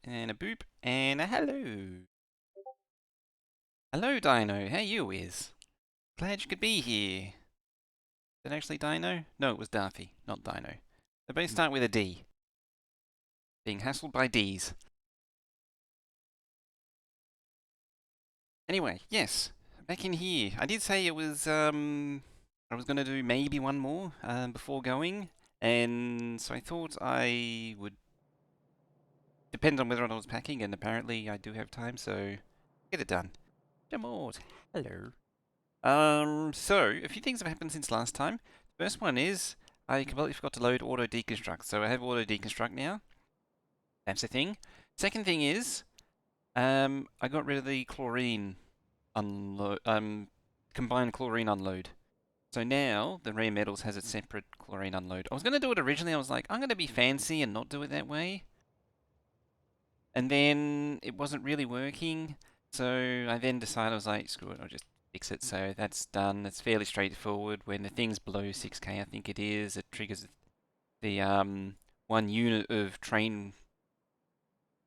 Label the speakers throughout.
Speaker 1: and a boop, and a hello. Hello, Dino. How you is? Glad you could be here. Is it actually Dino? No, it was Darthy, not Dino. They both start with a D. Being hassled by Ds. Anyway, yes. Back in here. I did say it was, I was going to do maybe one more before going. And so I thought I would depend on whether or not I was packing, and apparently I do have time, so get it done. Jamord, hello. So a few things have happened since last time. First one is I completely forgot to load auto deconstruct, so I have auto deconstruct now. That's the thing. Second thing is, I got rid of the chlorine unload, combined chlorine unload. So now the rare metals has a separate chlorine unload. I was gonna do it originally. I was like, I'm gonna be fancy and not do it that way. And then it wasn't really working, so I then decided I was like, screw it, I'll just fix it. So that's done. It's fairly straightforward. When the thing's below 6k, I think it is, it triggers the 1 unit of train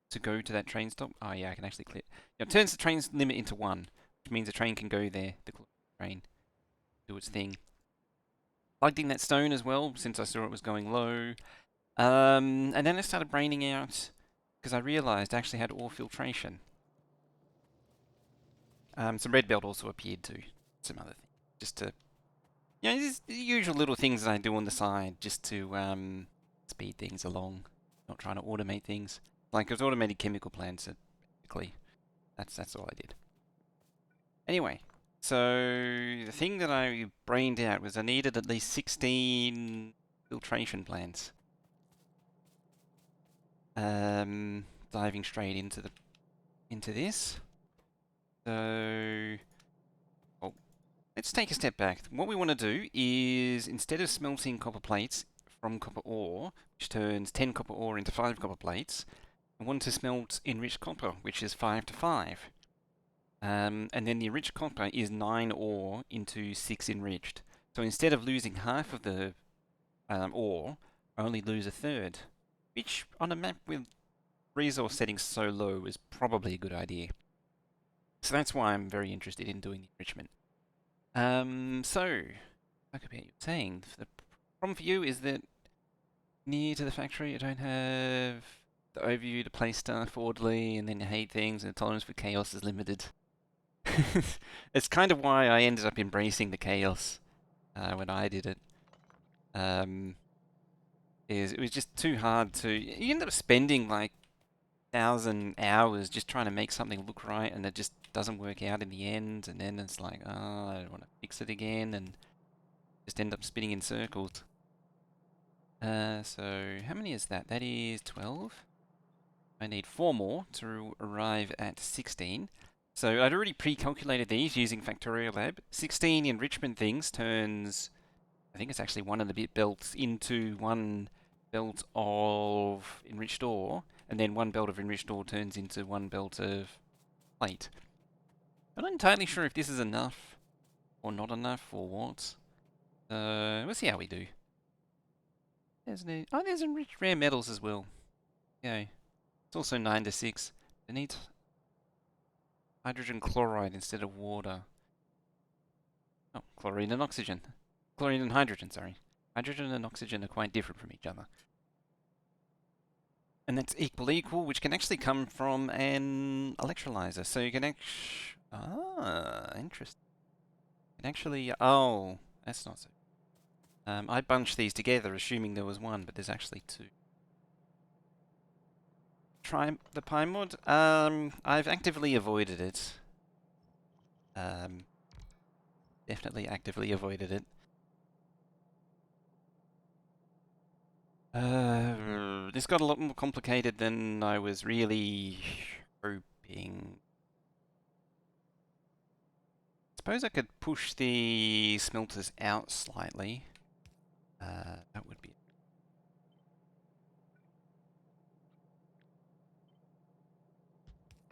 Speaker 1: to go to that train stop. Oh yeah, I can actually click. It turns the train's limit into 1, which means the train can go there. The train do its thing. Plugged in that stone as well, since I saw it was going low. And then I started braining out because I realised I actually had ore filtration. Some red belt also appeared too. Some other things. Just to, just the usual little things that I do on the side just to speed things along. Not trying to automate things. Like it was automated chemical plants, basically. That's all I did. Anyway, so the thing that I brained out was I needed at least 16 filtration plants. Diving straight into this. So let's take a step back. What we want to do is, instead of smelting copper plates from copper ore, which turns 10 copper ore into 5 copper plates, I want to smelt enriched copper, which is 5 to 5. And then the enriched copper is 9 ore into 6 enriched. So instead of losing half of the ore, I only lose a third, which on a map with resource settings so low is probably a good idea. So that's why I'm very interested in doing the enrichment. So, like you were saying, the problem for you is that near to the factory you don't have the overview to play stuff orderly, and then you hate things, and the tolerance for chaos is limited. It's kind of why I ended up embracing the chaos when I did it. Is it was just too hard to. You end up spending like 1,000 hours just trying to make something look right, and it just doesn't work out in the end. And then it's like, oh, I don't want to fix it again, and just end up spinning in circles. So how many is that? That is 12. I need 4 more to arrive at 16. So I'd already pre-calculated these using Factorio Lab. 16 enrichment things turns, I think it's actually one of the bit belts into one belt of enriched ore, and then one belt of enriched ore turns into one belt of plate. I'm not entirely sure if this is enough or not enough or what. We'll see how we do. There's enriched rare metals as well. Yeah. It's also 9 to 6. It needs hydrogen chloride instead of water. Oh, chlorine and oxygen. Chlorine and hydrogen, sorry. Hydrogen and oxygen are quite different from each other. And that's equal, which can actually come from an electrolyzer. So you can actually... Ah, interesting. You can actually... Oh, that's not so... I bunched these together assuming there was one, but there's actually 2. Try the Pi mod. I've actively avoided it. Definitely actively avoided it. This got a lot more complicated than I was really hoping. Suppose I could push the smelters out slightly. That would be...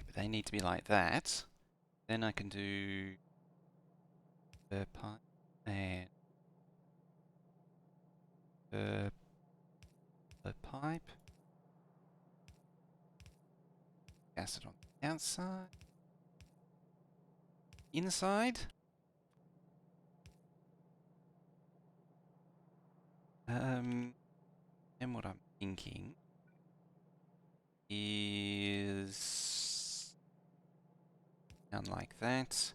Speaker 1: But they need to be like that. Then I can do the pipe and the pipe. acid on the outside. Inside. And what I'm thinking is down like that.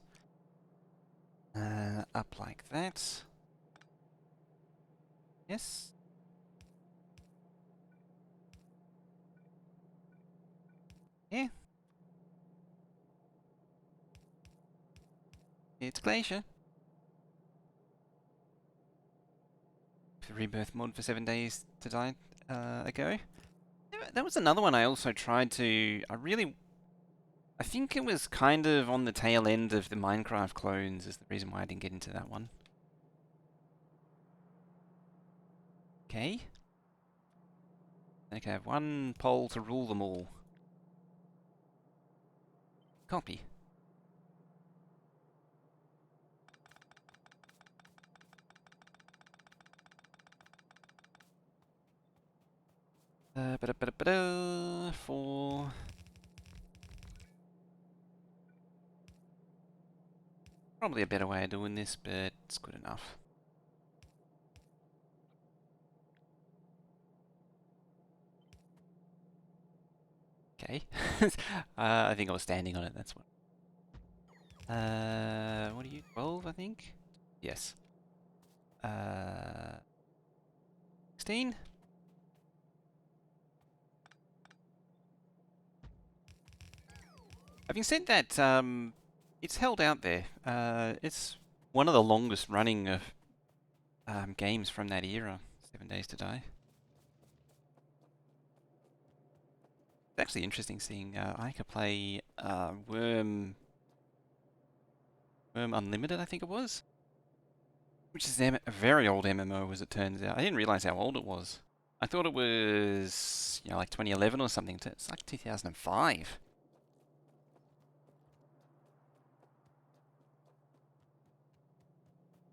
Speaker 1: Up like that. Yes. Yeah. It's Glacier. The rebirth mod for 7 days to die ago. That was another one I also tried to... I think it was kind of on the tail end of the Minecraft clones is the reason why I didn't get into that one. Okay. Okay, I have one poll to rule them all. Copy. For... Probably a better way of doing this, but it's good enough. Okay. I think I was standing on it, that's what. What are you? 12, I think? Yes. 16? Having said that, it's held out there. It's one of the longest running of games from that era, 7 Days to Die. It's actually interesting seeing I could play Worm Unlimited, I think it was, which is a very old MMO as it turns out. I didn't realize how old it was. I thought it was, like 2011 or something. It's like 2005.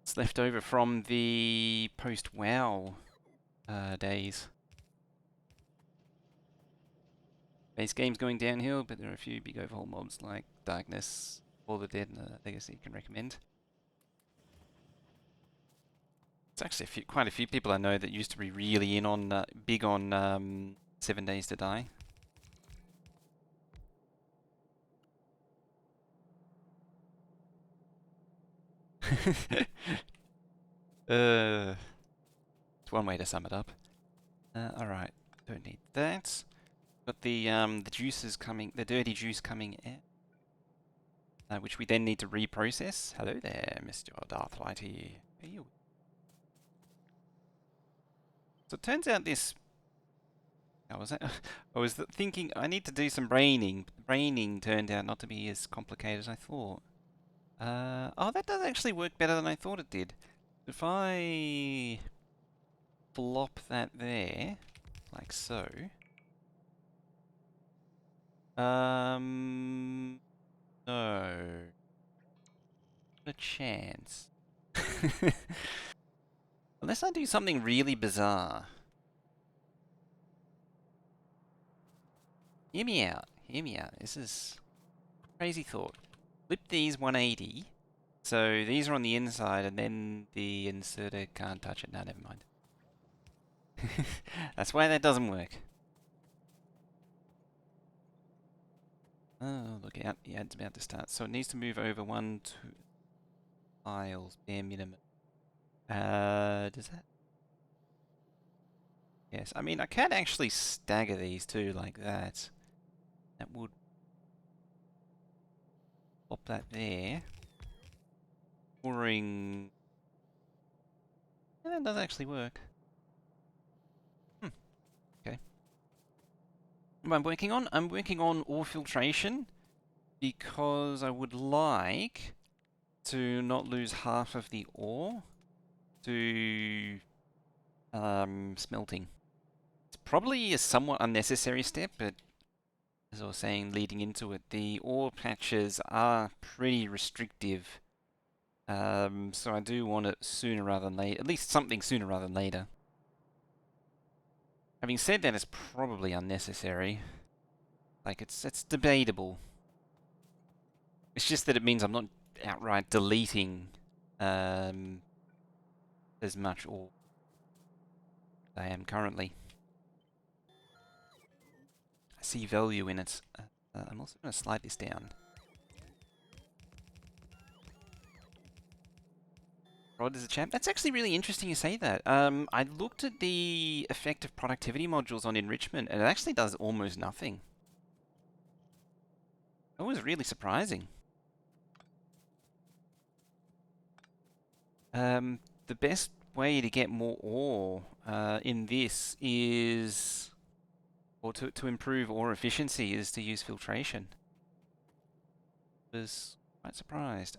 Speaker 1: It's left over from the post-WoW days. Base game's going downhill, but there are a few big overhaul mobs like Darkness, All the Dead, and Legacy you can recommend. It's actually quite a few people I know that used to be really in on, big on 7 Days to Die. It's one way to sum it up. Alright, don't need that. Got the juices coming, the dirty juice coming out, which we then need to reprocess. Hello there, Mr. Darthlighty. How are you? So it turns out this... I was thinking I need to do some braining. Braining turned out not to be as complicated as I thought. Oh, that does actually work better than I thought it did. If I flop that there, like so. No. Not a chance. Unless I do something really bizarre. Hear me out. Hear me out. This is a crazy thought. Flip these 180. So these are on the inside and then the inserter can't touch it. No, never mind. That's why that doesn't work. Oh, look out. The ad's about to start. So it needs to move over 1, 2 tiles, bare minimum. Does that? Yes, I mean, I can actually stagger these two like that. That would pop that there. Pouring... Yeah, that does actually work. Okay. What am I working on? I'm working on ore filtration because I would like to not lose half of the ore to smelting. It's probably a somewhat unnecessary step, but as I was saying leading into it, the ore patches are pretty restrictive. So I do want it sooner rather than later, at least something sooner rather than later. Having said that, it's probably unnecessary. Like, it's debatable. It's just that it means I'm not outright deleting um, as much ore as I am currently. I see value in it. I'm also going to slide this down. Rod is a champ. That's actually really interesting you say that. I looked at the effective productivity modules on enrichment, and it actually does almost nothing. That was really surprising. The best way to get more ore in this is, or to improve ore efficiency, is to use filtration. Was quite surprised.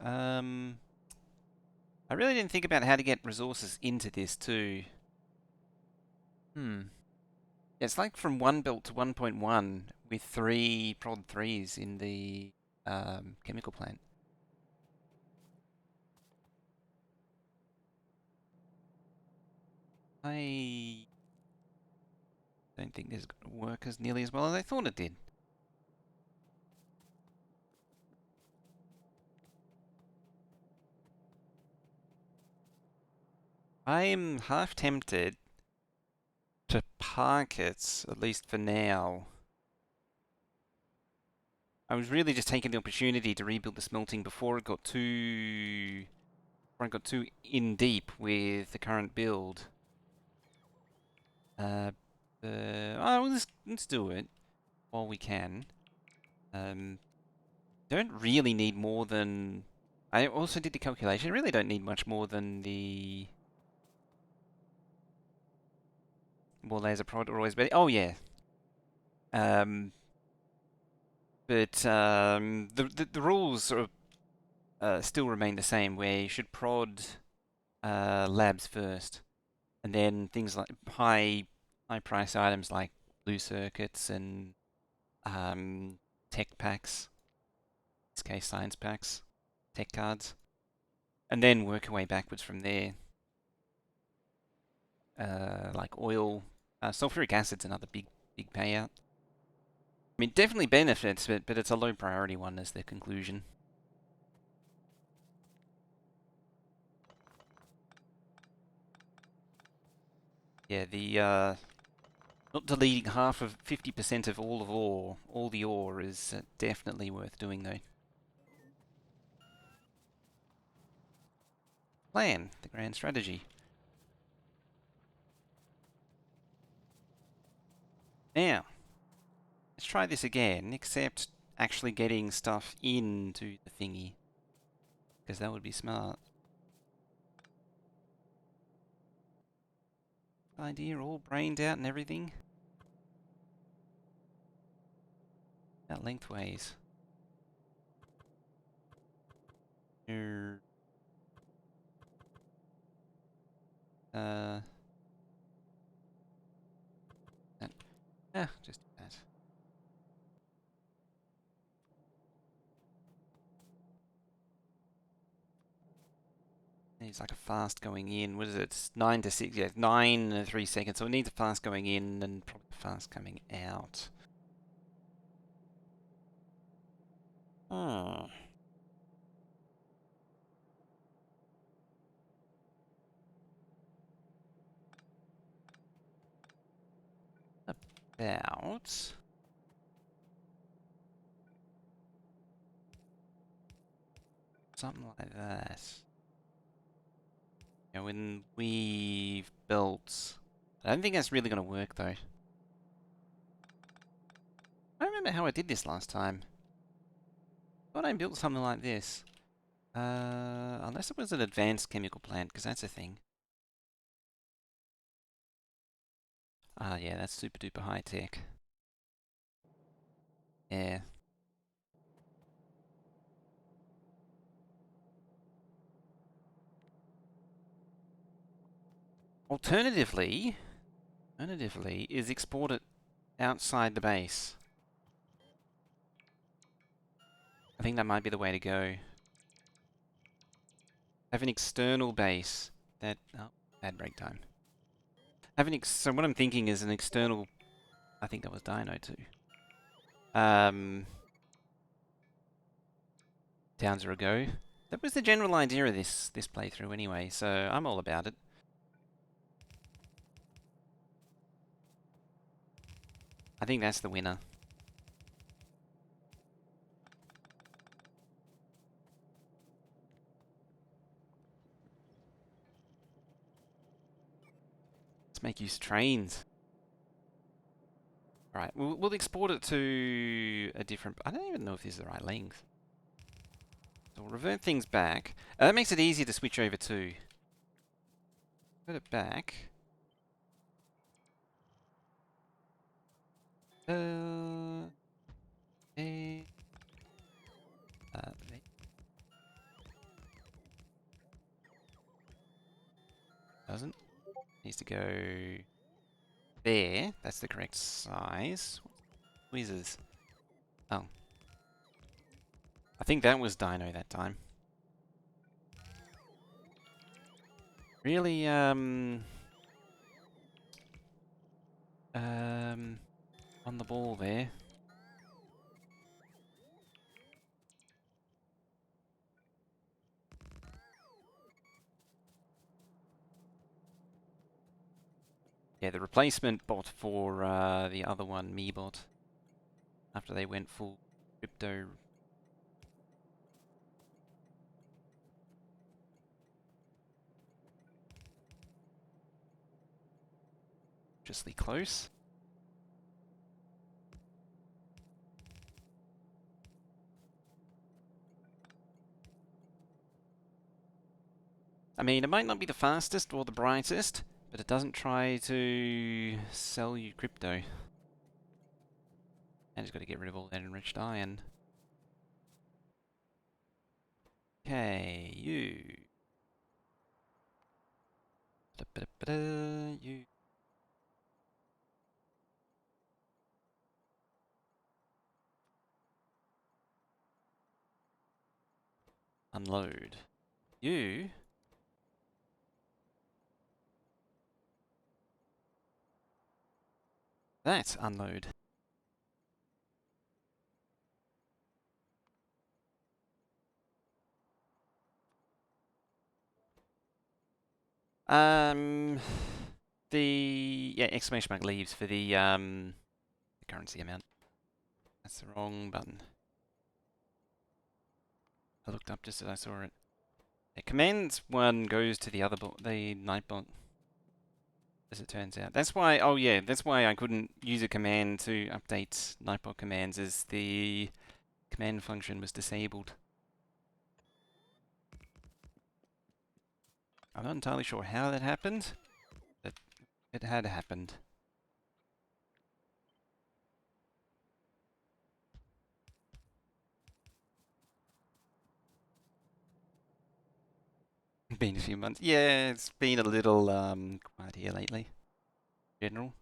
Speaker 1: I really didn't think about how to get resources into this too. Hmm. It's like from 1 built to 1.1 with 3 prod 3s in the chemical plant. I don't think this is going to work as nearly as well as I thought it did. I'm half tempted to park it, at least for now. I was really just taking the opportunity to rebuild the smelting before it got too in deep with the current build. Uh, well, let's do it while we can. Don't really need more than. I also did the calculation. Really don't need much more than the. Well, there's a prod or always better. Oh yeah. Um, but the rules sort of still remain the same, where you should prod labs first, and then things like high price items like blue circuits and tech packs, in this case science packs, tech cards, and then work your way backwards from there. Like oil, sulfuric acid's another big payout. I mean, definitely benefits, but it's a low priority one as the conclusion. Yeah, the not deleting half of 50% of all the ore is definitely worth doing though. Plan, the grand strategy. Now, let's try this again, except actually getting stuff into the thingy, because that would be smart. Idea all brained out and everything. That lengthways. Uh, just do that. Needs like a fast going in. What is it? It's 9 to 6. Yeah, 9 and 3 seconds. So it needs a fast going in and probably fast coming out. Hmm. About something like that. Yeah, when we've built. I don't think that's really going to work though. I don't remember how I did this last time. Thought I built something like this. Unless it was an advanced chemical plant, because that's a thing. Ah, yeah, that's super duper high tech. Yeah. Alternatively, is export it outside the base. I think that might be the way to go. Have an external base that. Oh, bad break time. So what I'm thinking is an external. I think that was Dino too. Townsend ago. That was the general idea of this playthrough anyway, so I'm all about it. I think that's the winner. Let's make use of trains. Alright, we'll export it to a different... I don't even know if this is the right length. So we'll revert things back. That makes it easier to switch over to. Put it back. Eh, there. Doesn't. Needs to go there. That's the correct size. Tweezers. Oh. I think that was Dino that time. Really, on the ball there. Yeah, the replacement bot for the other one, MeBot, after they went full crypto. Justly close. I mean, it might not be the fastest or the brightest, but it doesn't try to sell you crypto. And it's got to get rid of all that enriched iron. Okay, you. You. Unload. You. That's unload. Um, yeah, exclamation mark leaves for the currency amount. That's the wrong button. I looked up just as I saw it. Yeah, commands one goes to the other bot, the Nightbot, as it turns out. That's why, oh yeah, that's why I couldn't use a command to update Nightbot commands, as the command function was disabled. I'm not entirely sure how that happened, but it had happened. Been a few months. Yeah, it's been a little quiet here lately. General.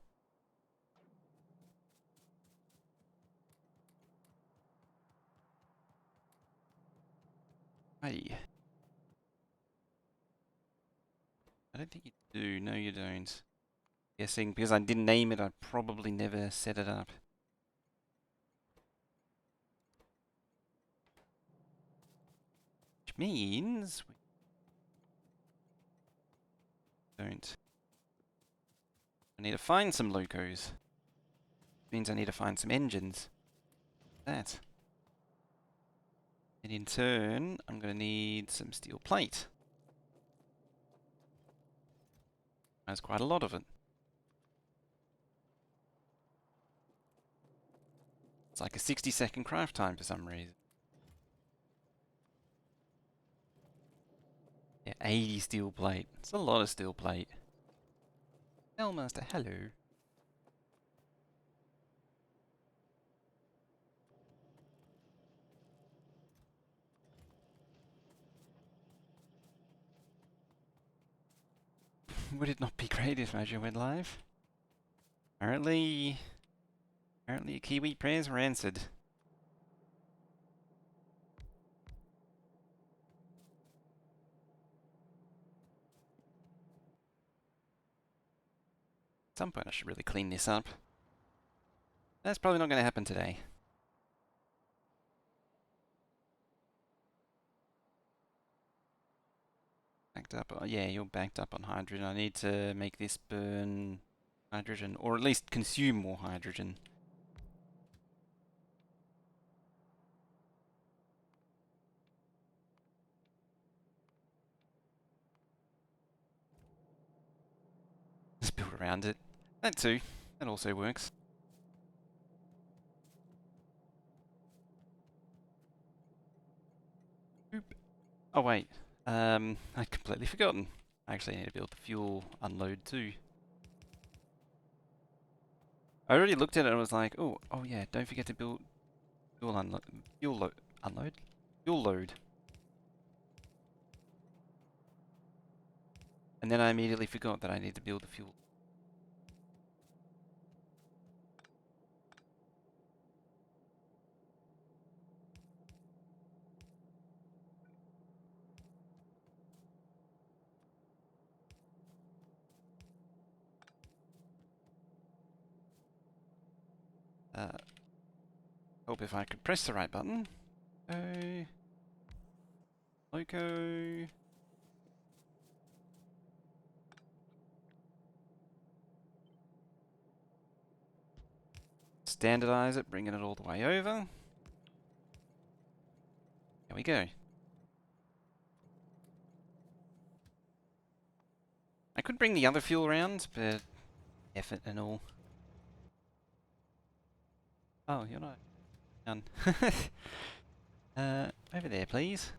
Speaker 1: Hey. I don't think you do. No, you don't. Guessing because I didn't name it, I probably never set it up. Which means we don't. I need to find some locos. Means I need to find some engines. That. And in turn, I'm going to need some steel plate. There's quite a lot of it. It's like a 60-second craft time for some reason. Yeah, 80 steel plate. It's a lot of steel plate. Hellmaster, hello. Would it not be great if Mojo went live? Apparently Kiwi prayers were answered. At some point I should really clean this up. That's probably not going to happen today. backed up. Oh, yeah, you're backed up on hydrogen. I need to make this burn hydrogen, or at least consume more hydrogen. Just build around it. That too. That also works. Oop. Oh wait. I'd completely forgotten. I actually need to build the fuel unload too. I already looked at it and was like, oh yeah, don't forget to build fuel unload, unload, fuel load. And then I immediately forgot that I need to build the fuel. Hope if I could press the right button. Loco. Standardize it, bringing it all the way over. There we go. I could bring the other fuel around, but effort and all. Oh, you're not done. Over there, please.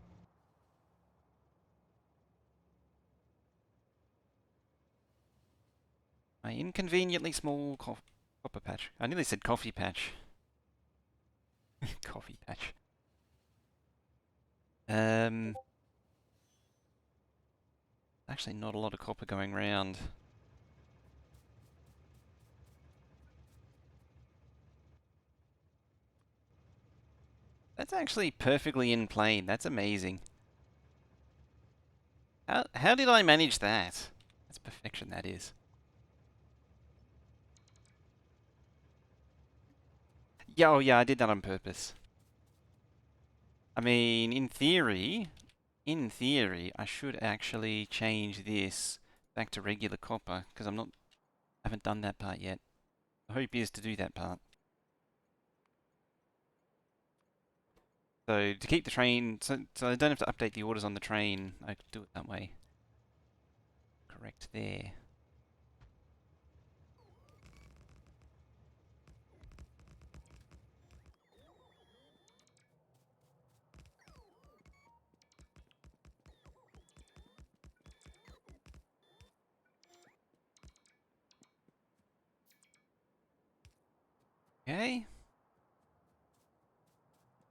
Speaker 1: My inconveniently small copper patch. I nearly said coffee patch. Coffee patch. Actually not a lot of copper going round. That's actually perfectly in plane. That's amazing. How did I manage that? That's perfection, that is. Yeah, oh yeah, I did that on purpose. I mean, in theory, I should actually change this back to regular copper, because haven't done that part yet. The hope is to do that part. So to keep the train, so I don't have to update the orders on the train, I could do it that way. Correct there. Okay.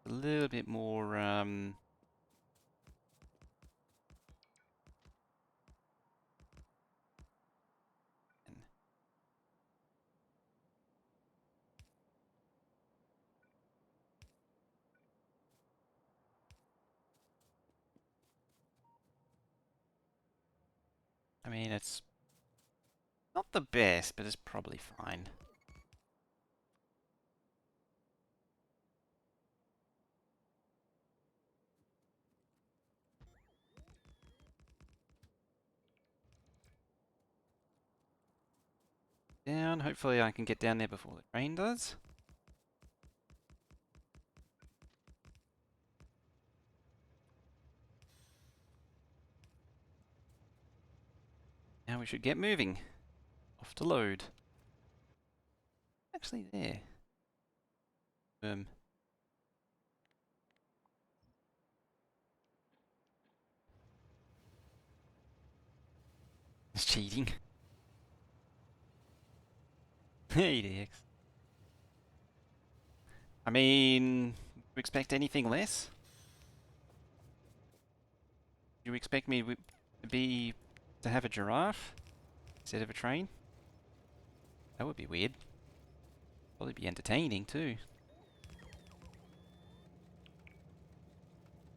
Speaker 1: A little bit more, I mean, it's not the best, but it's probably fine. Down, hopefully I can get down there before the train does. Now we should get moving. Off to load. Actually there. It's cheating. 8x. I mean, do you expect anything less? Do you expect me to have a giraffe instead of a train? That would be weird. Probably be entertaining too.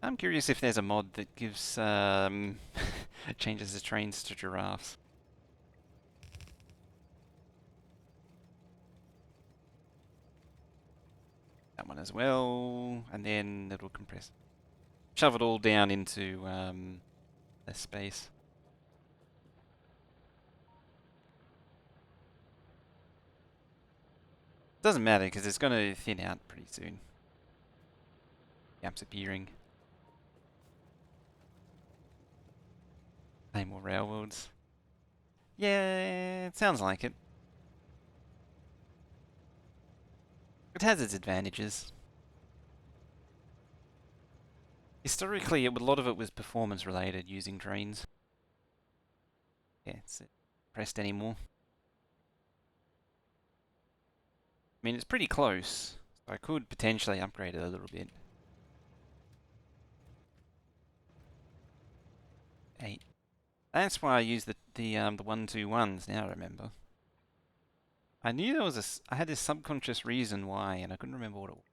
Speaker 1: I'm curious if there's a mod that gives changes the trains to giraffes. That one as well, and then it'll compress. Shove it all down into less space. Doesn't matter because it's going to thin out pretty soon. Gaps appearing. Play more railroads. Yeah, it sounds like it. It has its advantages. Historically, a lot of it was performance related using trains. Yeah, it's not pressed anymore. I mean, it's pretty close. So I could potentially upgrade it a little bit. 8. That's why I use the 121s now, I remember. I knew there was I had this subconscious reason why, and I couldn't remember what it was.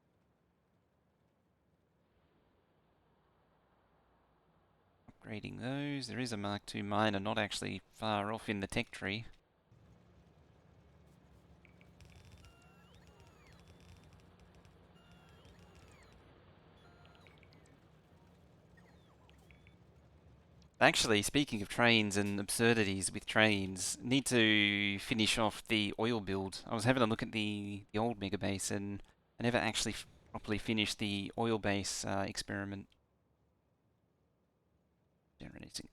Speaker 1: Upgrading those. There is a Mark II miner not actually far off in the tech tree. Actually, speaking of trains and absurdities with trains, need to finish off the oil build. I was having a look at the old Megabase and I never actually properly finished the oil base experiment.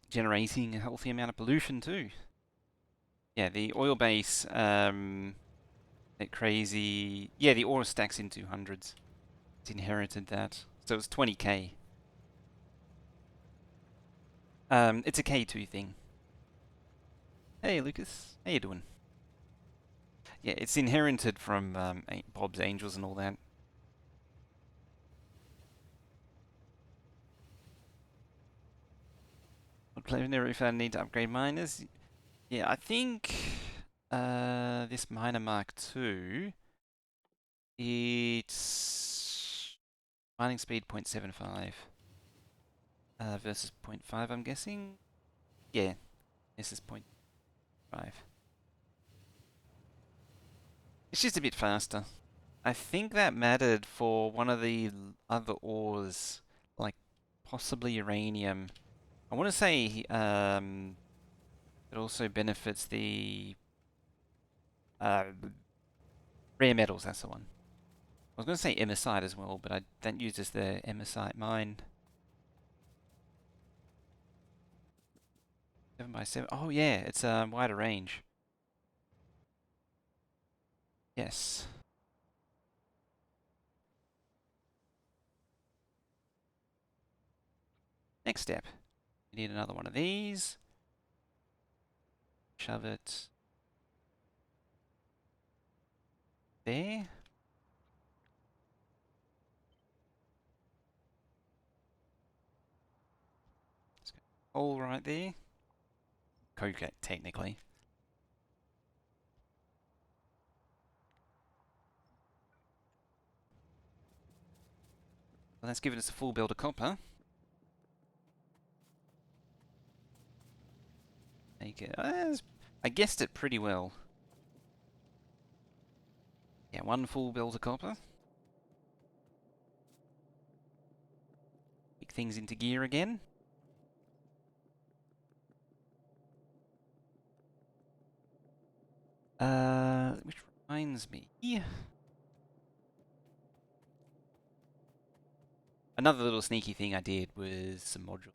Speaker 1: Generating a healthy amount of pollution too. Yeah, the oil base, that crazy. Yeah, the ore stacks in 200s. It's inherited that. So it's 20k. It's a K2 thing. Hey Lucas, how you doing? Yeah, it's inherited from Bob's Angels and all that. Would play there if I need to upgrade miners. Yeah, I think this miner Mark II, it's mining speed 0.75 versus 0.5, I'm guessing. Yeah, this is 0.5. It's just a bit faster. I think that mattered for one of the other ores, like possibly uranium. I want to say it also benefits the uh, rare metals. That's the one. I was going to say emersite as well, but that uses the emersite mine. 7x7. Oh yeah, it's a wider range. Yes. Next step. We need another one of these. Shove it there. Let's go. Hole right there. Coke technically. Well, that's given us a full build of copper. Make it. I guessed it pretty well. Yeah, one full build of copper. Kick things into gear again. Which reminds me. Another little sneaky thing I did was some modules.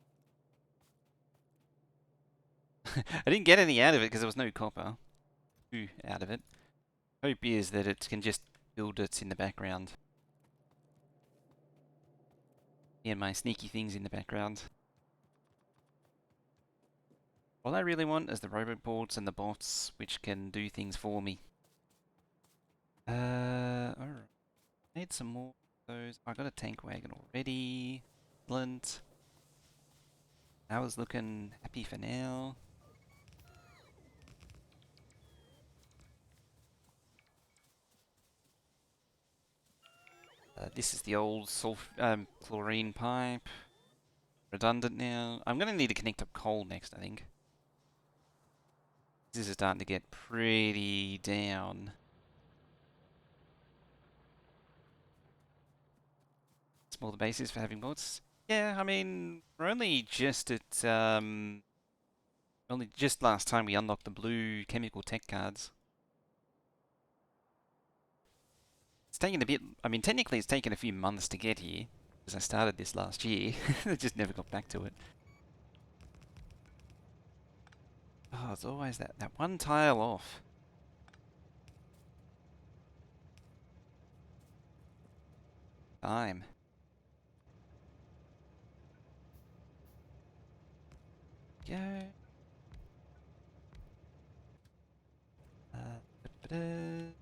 Speaker 1: I didn't get any out of it because there was no copper. Out of it. Hope is that it can just build it in the background. Yeah, my sneaky things in the background. All I really want is the roboports and the bots, which can do things for me. Alright. Need some more of those. I got a tank wagon already. Excellent. I was looking happy for now. This is the old chlorine pipe. Redundant now. I'm going to need to connect up coal next, I think. This is starting to get pretty down. Smaller bases for having bots. Yeah, I mean, we're only just at, only just last time we unlocked the blue chemical tech cards. It's taken a bit. I mean, technically, it's taken a few months to get here because I started this last year. I just never got back to it. Oh, it's always that one tile off. Time. Go. Da-da-da.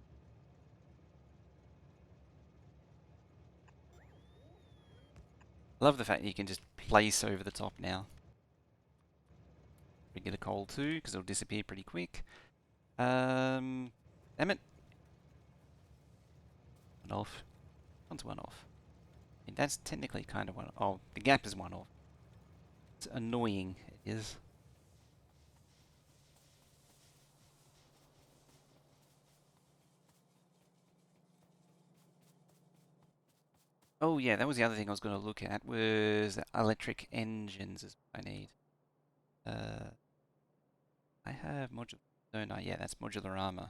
Speaker 1: Love the fact that you can just place over the top now. Regular coal too, because it'll disappear pretty quick. Damn it. One off. One's one off. I mean, that's technically kind of one. Oh, the gap is one off. It's annoying. It is. Oh yeah, that was the other thing I was going to look at was electric engines is what I need. I have modular. No, yeah, that's modular armor.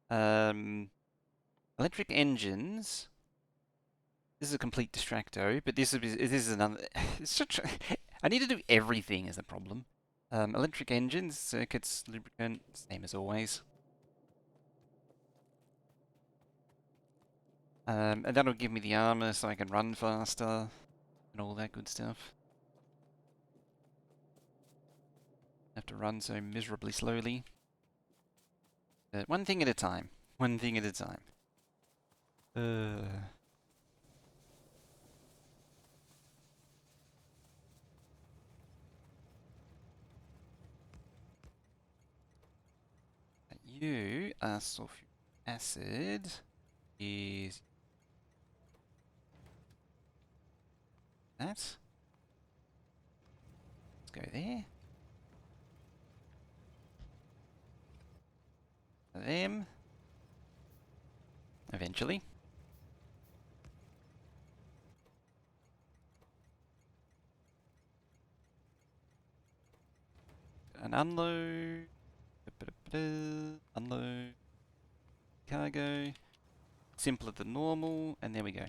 Speaker 1: Um, electric engines. This is a complete distracto, but this is another. It's such. I need to do everything is a problem. Electric engines, circuits, lubricant, same as always. And that'll give me the armor so I can run faster and all that good stuff. Have to run so miserably slowly. But one thing at a time. One thing at a time. You are sulfuric acid is that. Let's go there. Them. Eventually. An unload. Unload. Cargo. Simpler than normal. And there we go.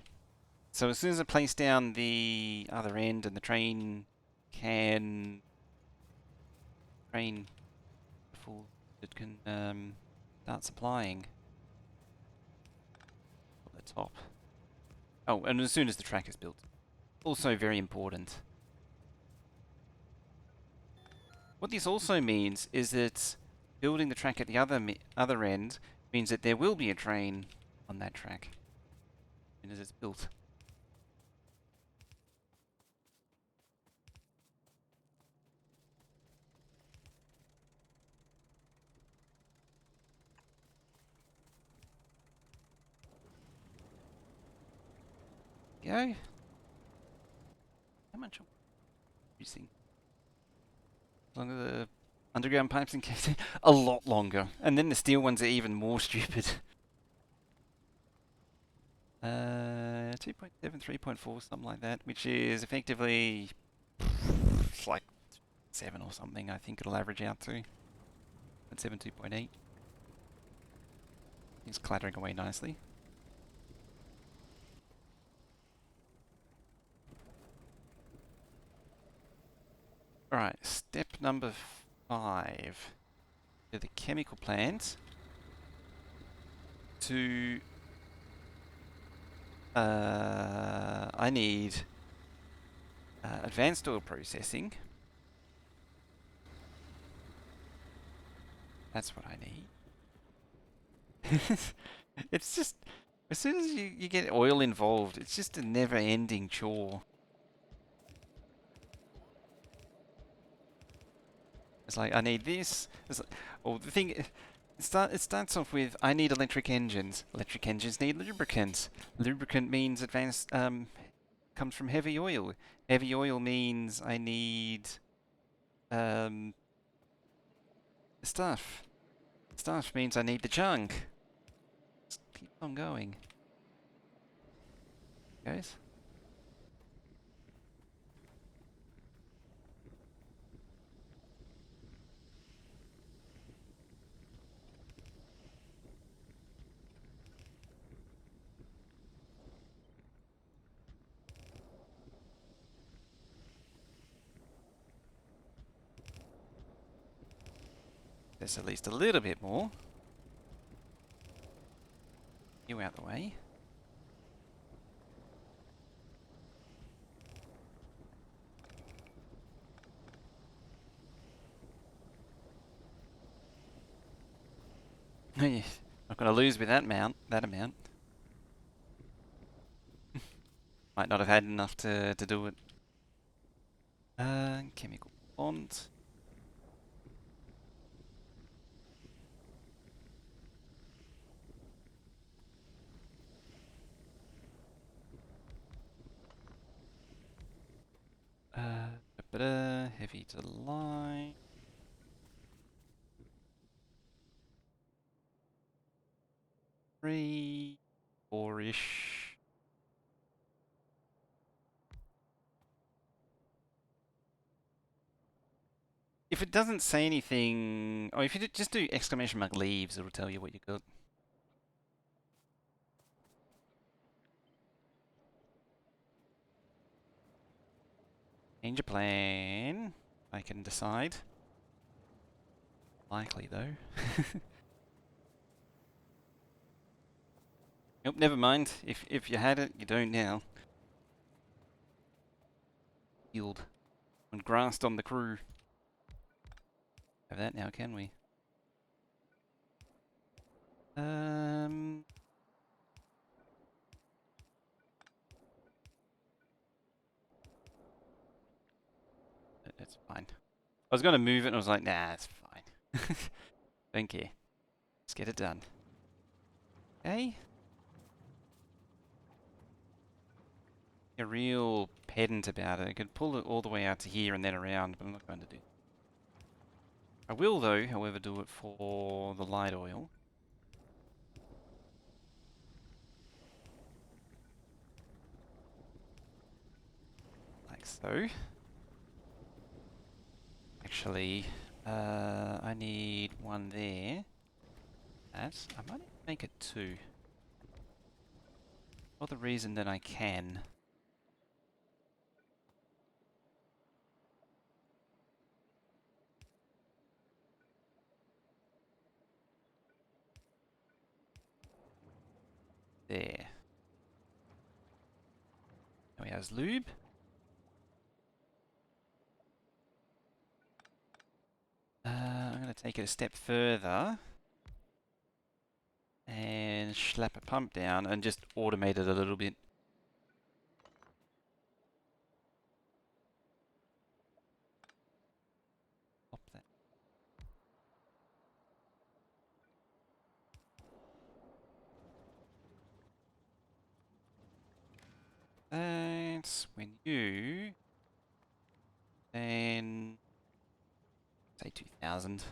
Speaker 1: So as soon as I place down the other end and the train can... Train... Before it can start supplying. At the top. Oh, and as soon as the track is built. Also very important. What this also means is that building the track at the other end means that there will be a train on that track as soon as it's built. Go. How much are we using? Longer the underground pipes and casing? A lot longer. And then the steel ones are even more stupid. 2.7, 3.4, something like that, which is effectively it's like 7 or something, I think it'll average out to. 2.7, 2.8. It's clattering away nicely. Alright, step number 5. To the chemical plant to... I need advanced oil processing. That's what I need. It's just, as soon as you get oil involved, it's just a never-ending chore. It's like, I need this. Well, the thing, it starts off with, I need electric engines. Electric engines need lubricants. Lubricant means advanced, comes from heavy oil. Heavy oil means I need, stuff. Stuff means I need the junk. Just keep on going. Guys? this at least a little bit more. You out the way. Not going to lose with that amount. Might not have had enough to do it. Chemical bond. Heavy to light. 3, 4-ish. If it doesn't say anything, or if you just do exclamation mark leaves, it'll tell you what you got. Change your plan. I can decide. Likely though. Nope, never mind. If you had it, you don't now. Yield. And grassed on the crew. Have that now, can we? That's fine. I was gonna move it and I was like, nah, it's fine. Don't care. Let's get it done. Okay. A real pedant about it. I could pull it all the way out to here and then around, but I'm not going to do. I will though, however, do it for the light oil. Like so. Actually, I need one there. I might make it 2. For the reason that I can. There. Now we have lube. I'm going to take it a step further. And slap a pump down and just automate it a little bit. Pop that. That's when you then say 2,000.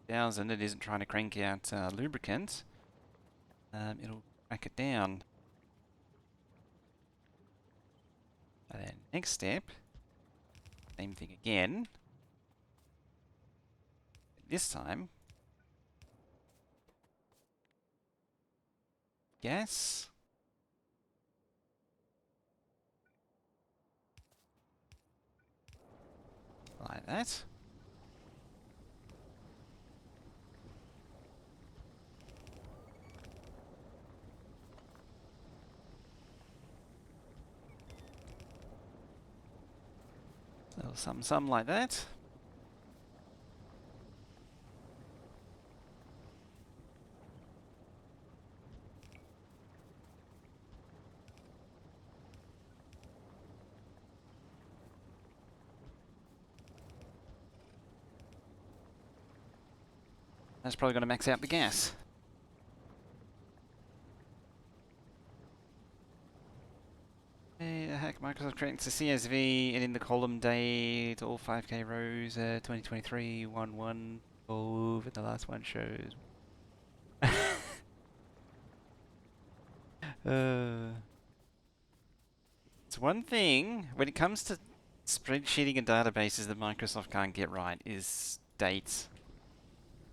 Speaker 1: 1,000, it isn't trying to crank out lubricant. It'll crack it down. And then next step, same thing again. This time, gas. Like that. So some like that. That's probably going to max out the gas. Hey, the heck, Microsoft creates a CSV and in the column date, all 5k rows, 2023, 1-1, over the last one shows. It's one thing, when it comes to spreadsheeting and databases that Microsoft can't get right, is dates.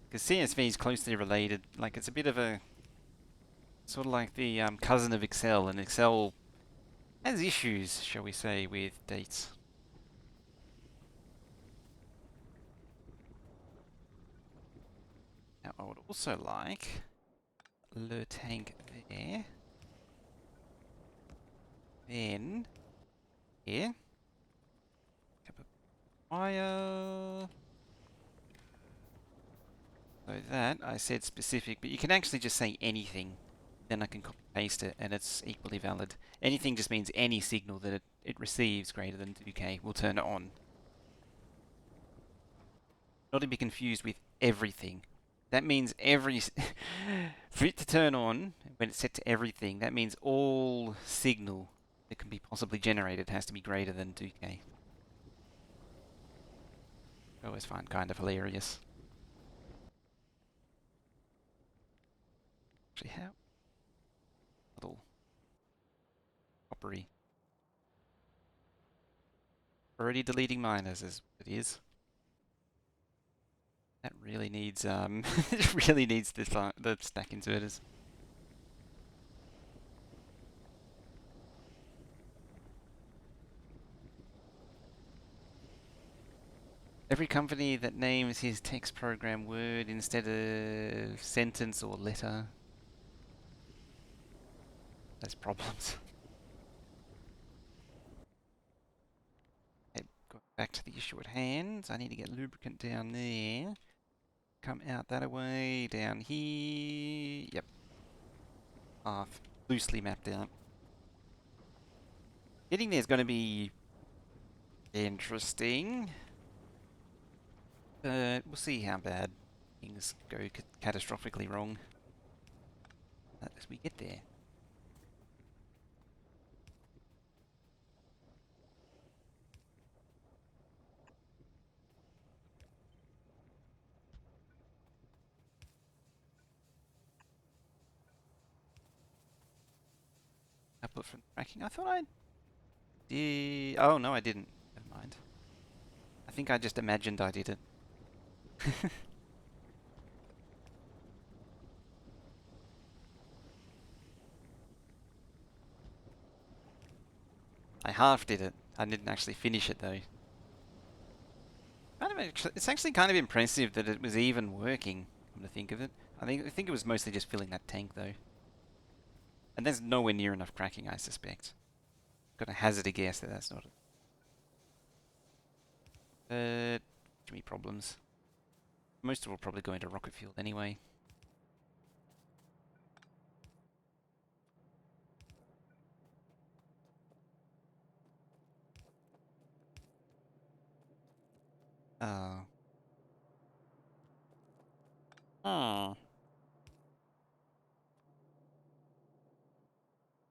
Speaker 1: Because CSV is closely related, like it's a bit of a, sort of like the cousin of Excel, and Excel has issues, shall we say, with dates. Now I would also like le tank there. Then here. Cup of wire. So that I said specific, but you can actually just say anything. Then I can copy paste it and it's equally valid. Anything just means any signal that it receives greater than 2K will turn it on. Not to be confused with everything. That means for it to turn on, when it's set to everything, that means all signal that can be possibly generated has to be greater than 2K. I always find kind of hilarious. Actually, how? Little coppery. Already deleting miners as it is. That really needs it really needs the stack inverters. Every company that names his text program word instead of sentence or letter has problems. Okay, going back to the issue at hand. I need to get lubricant down there. Come out that way, down here. Yep. Path loosely mapped out. Getting there is going to be interesting. But we'll see how bad things go catastrophically wrong as we get there. Output from tracking. I thought I did. Oh no, I didn't. Never mind. I think I just imagined I did it. I half did it. I didn't actually finish it though. It's actually kind of impressive that it was even working. Come to think of it, I think it was mostly just filling that tank though. And there's nowhere near enough cracking, I suspect. Gonna hazard a guess that that's not it. Too many problems. Most of it will probably go into rocket fuel anyway. Oh. Oh.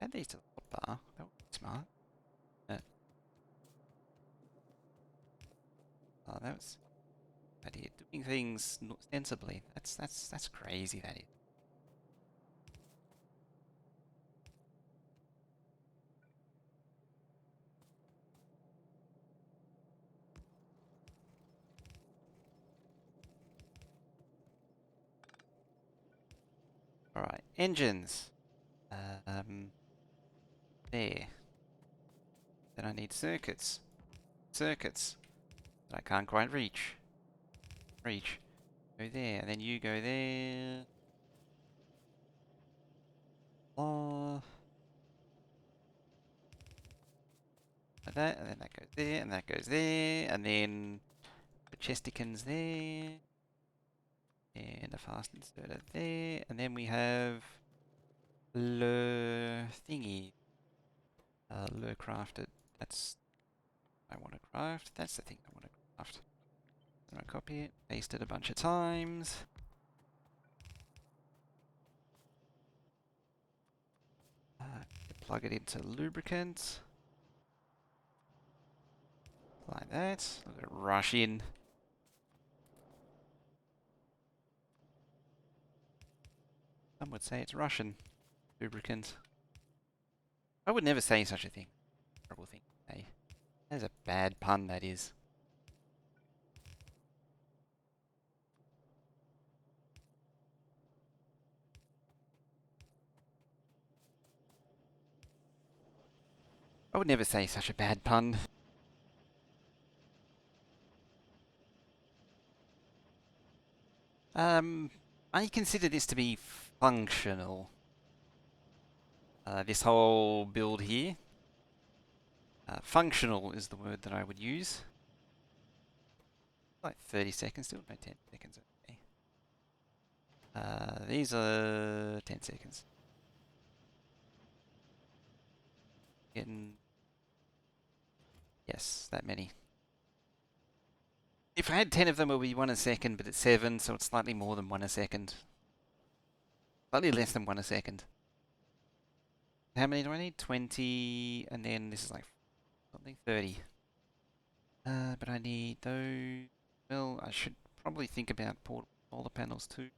Speaker 1: Add these to the hotbar. That would be smart. Uh, oh, that was idea. Doing things not sensibly. That's crazy. That is. All right, engines. Um, there. Then I need circuits. Circuits that I can't quite reach. Reach. Go there, and then you go there. Oh. Like that, and then that goes there, and that goes there, and then the Chesterton's there, and a fast inserter there, and then we have le thingy. Le crafted. That's I want to craft. That's the thing I want to craft. I'm gonna copy it, paste it a bunch of times. Plug it into lubricant. Like that. Let it rush in. Some would say it's Russian lubricant. I would never say such a thing. Terrible thing to say. That is a bad pun, that is. I would never say such a bad pun. Um, I consider this to be functional. This whole build here. Functional is the word that I would use. Like 30 seconds still? No, 10 seconds. Okay. These are 10 seconds. Getting... Yes, that many. If I had 10 of them, it would be 1 a second, but it's 7, so it's slightly more than 1 a second. Slightly less than 1 a second. How many do I need? 20, and then this is like something 30. But I need those. Well, I should probably think about portable solar panels too.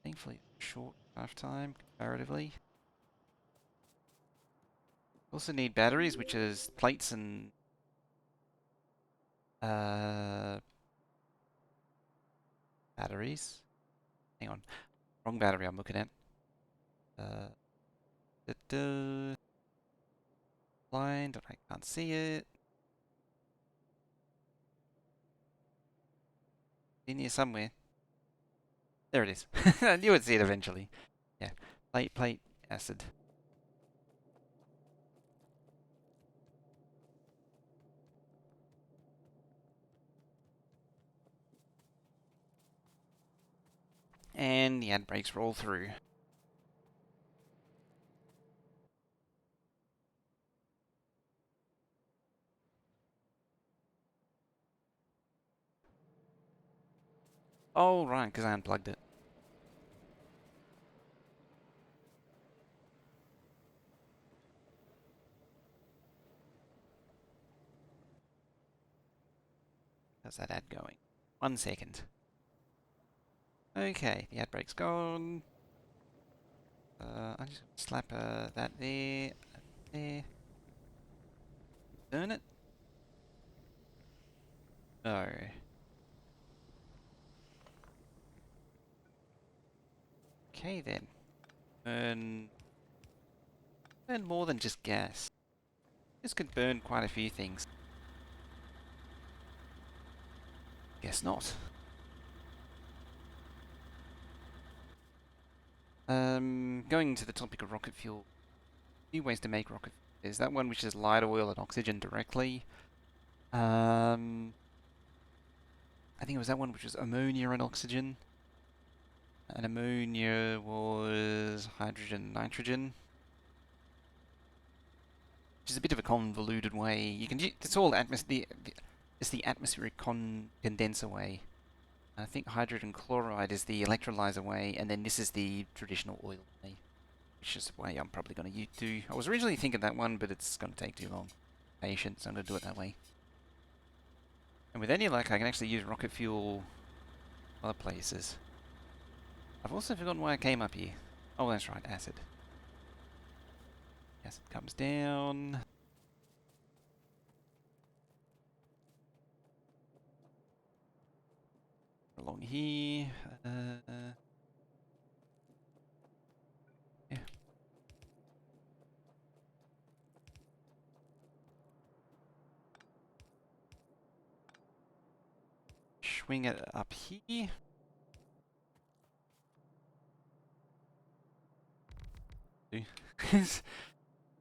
Speaker 1: Thankfully, short lifetime comparatively. Also need batteries, which is plates and uh, batteries. Hang on, wrong battery I'm looking at. Uh, blind, I can't see it. In here somewhere. There it is. I knew I'd see it eventually. Yeah, plate, acid. And the ad brakes roll through. Oh, right, because I unplugged it. How's that ad going? 1 second. Okay, the ad brake's gone. I just slap that there. Burn it? No. Okay then. Burn more than just gas. This could burn quite a few things. Guess not. Going to the topic of rocket fuel. Few ways to make rocket fuel. There's that one which is light oil and oxygen directly. I think it was that one which was ammonia and oxygen. And ammonia was hydrogen, nitrogen. Which is a bit of a convoluted way. You can it's all it's the atmospheric condenser way. I think hydrogen chloride is the electrolyzer way, and then this is the traditional oil way, which is the way I'm probably going to do. I was originally thinking that one, but it's going to take too long. Patience, I'm going to do it that way. And with any luck, I can actually use rocket fuel other places. I've also forgotten why I came up here. Oh, that's right, acid. Acid comes down. Along here. Yeah. Swing it up here.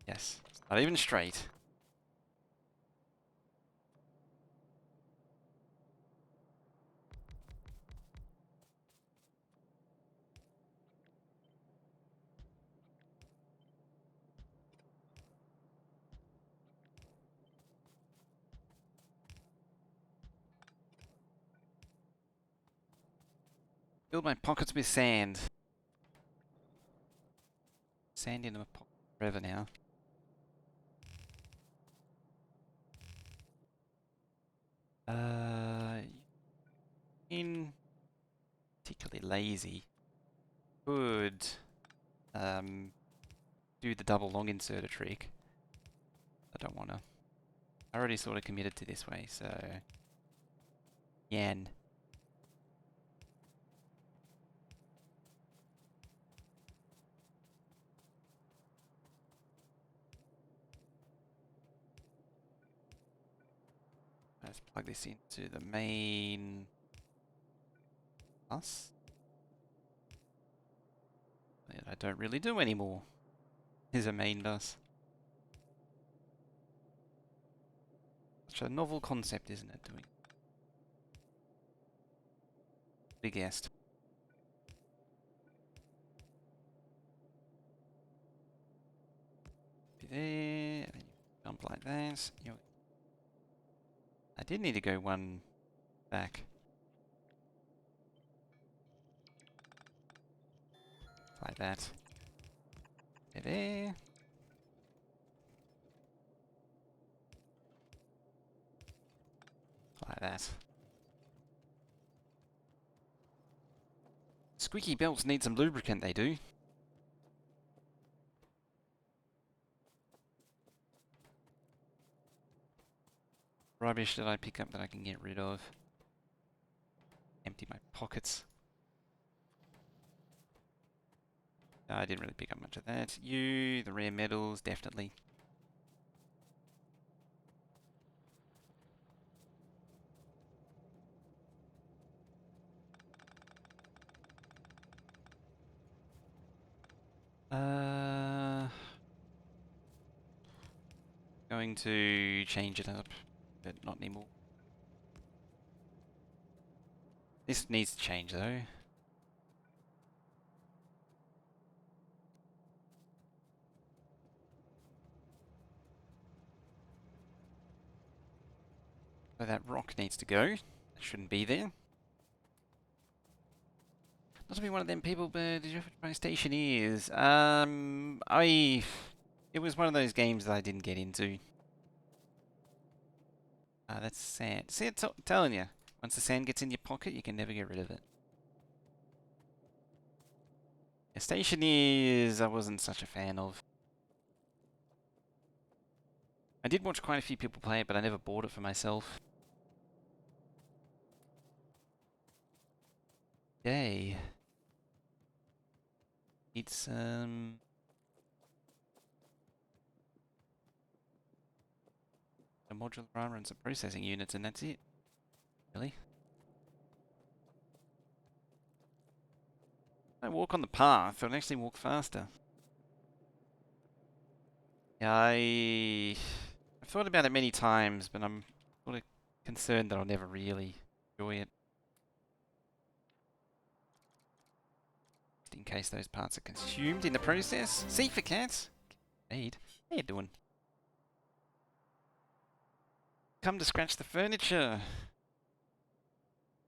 Speaker 1: Yes, it's not even straight. Fill my pockets with sand. Sand in my pocket forever now. In particularly lazy. Could do the double long inserter trick. I don't wanna. I already sort of committed to this way, so yan. Let's plug this into the main bus. I don't really do anymore. Is a main bus. Such a novel concept, isn't it? Doing big guest. Be there, and then you jump like that. I did need to go one back. Like that. There. Like that. Squeaky belts need some lubricant, they do. Rubbish that I pick up that I can get rid of. Empty my pockets. I didn't really pick up much of that. The rare metals, definitely. Going to change it up, but not anymore. This needs to change though. So that rock needs to go. It shouldn't be there. Not to be one of them people, but did you ever try Stationeers? It was one of those games that I didn't get into. That's sand. See, it's telling you. Once the sand gets in your pocket, you can never get rid of it. Yeah, Stationeers, I wasn't such a fan of. I did watch quite a few people play it, but I never bought it for myself. Yay. It's, a modular armor and some processing units, and that's it. Really? I walk on the path, I'll actually walk faster. Yeah, I've thought about it many times, but I'm sort of concerned that I'll never really enjoy it. Just in case those parts are consumed in the process. C for cat. Aid. How you doing? Come to scratch the furniture.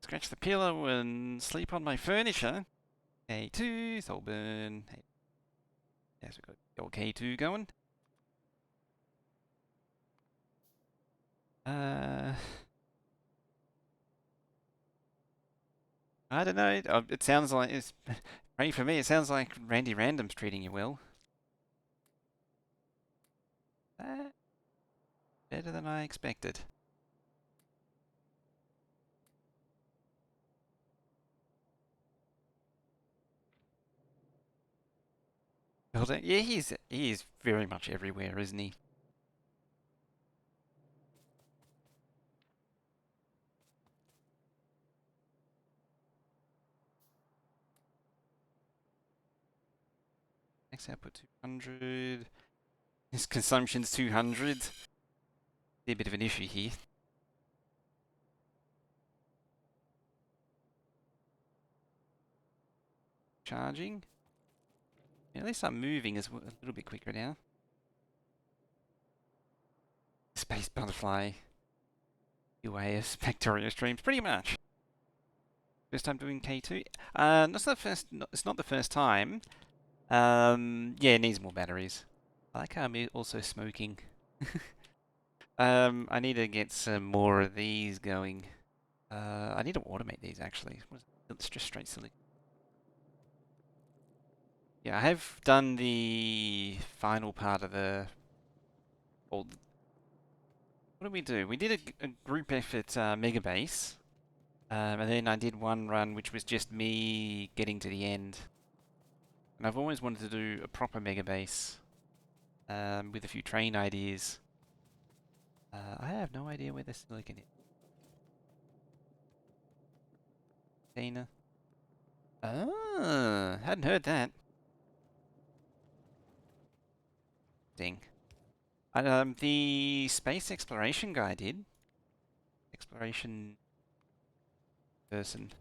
Speaker 1: Scratch the pillow and sleep on my furniture. K2, Solburn. Hey. Yes, we've got the old K2 going. I don't know. It sounds like it's pray for me. It sounds like Randy Random's treating you well. Better than I expected. Yeah, he is very much everywhere, isn't he? Max output 200. His consumption's 200. A bit of an issue here. Charging. Yeah, at least I'm moving a little bit quicker now. Space butterfly. UAS, Factorio streams, pretty much. First time doing K2. That's the first. It's not the first time. Yeah, it needs more batteries. I like how I'm also smoking. I need to get some more of these going. I need to automate these actually. It's just straight silicon. Yeah, I have done the final part of the. What did we do? We did a group effort Megabase, and then I did one run which was just me getting to the end. And I've always wanted to do a proper Megabase with a few train ideas. I have no idea where the silicon is. Dana. Ah, hadn't heard that. Ding. The space exploration guy did. Exploration person.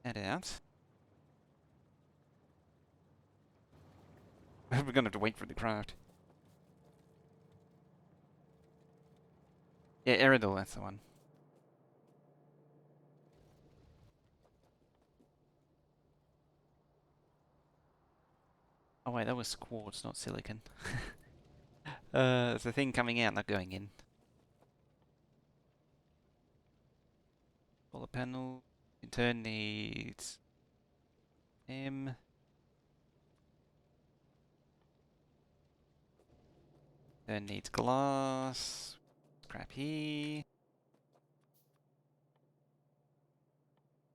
Speaker 1: That out. We're gonna have to wait for the craft. Yeah, Eridol, that's the one. Oh wait, that was quartz, not silicon. There's a thing coming out, not going in. Solar panel. In turn needs M. Then needs glass. Scrap here.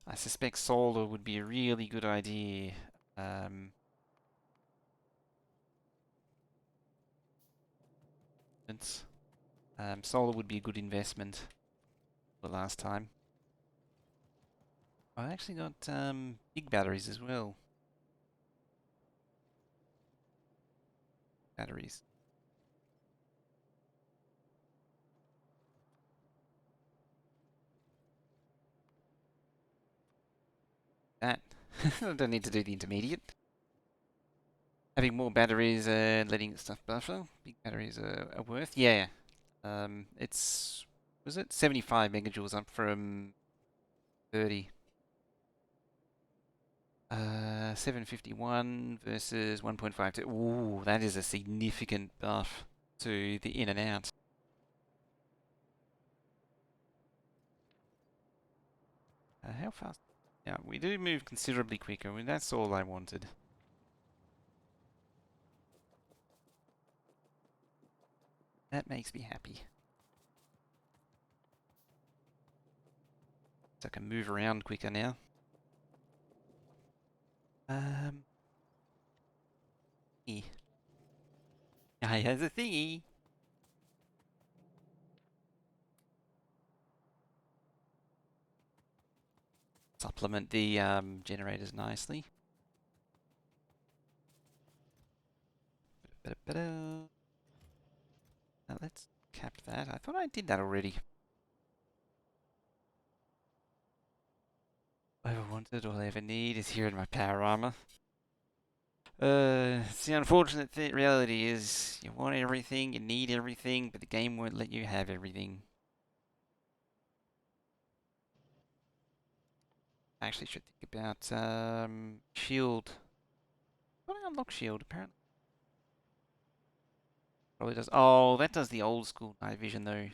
Speaker 1: I suspect solar would be a really good idea. Um, Solar would be a good investment the last time. I actually got big batteries as well. Batteries. That. I don't need to do the intermediate. Having more batteries and letting stuff buffer. Big batteries are worth. Yeah. It's was it 75 megajoules up from 30. 751 versus 1.52. Ooh, that is a significant buff to the in and out. How fast? Yeah, we do move considerably quicker. I mean, that's all I wanted. That makes me happy. So I can move around quicker now. Um, thingy. I has a thingy. Supplement the generators nicely. Now let's cap that. I thought I did that already. All I ever wanted, all I ever need is here in my power armor. It's the unfortunate reality is you want everything, you need everything, but the game won't let you have everything. I actually should think about shield. What do I unlock shield apparently? Probably does. Oh, that does the old school night vision though.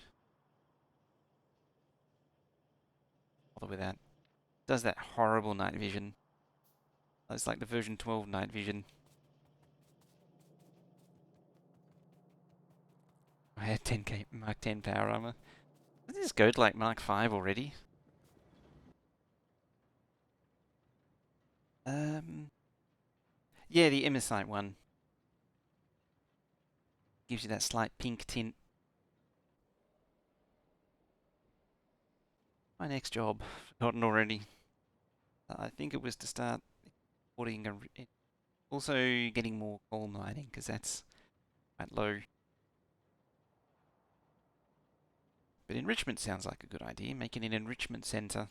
Speaker 1: Bother with that. Does that horrible night vision. It's like the version 12 night vision. I had 10k Mark 10 power armor. Does this go to like Mark 5 already? Um, yeah, the Emersite one gives you that slight pink tint. My next job, forgotten already. I think it was to start importing also getting more coal mining because that's quite low. But enrichment sounds like a good idea. Making an enrichment center.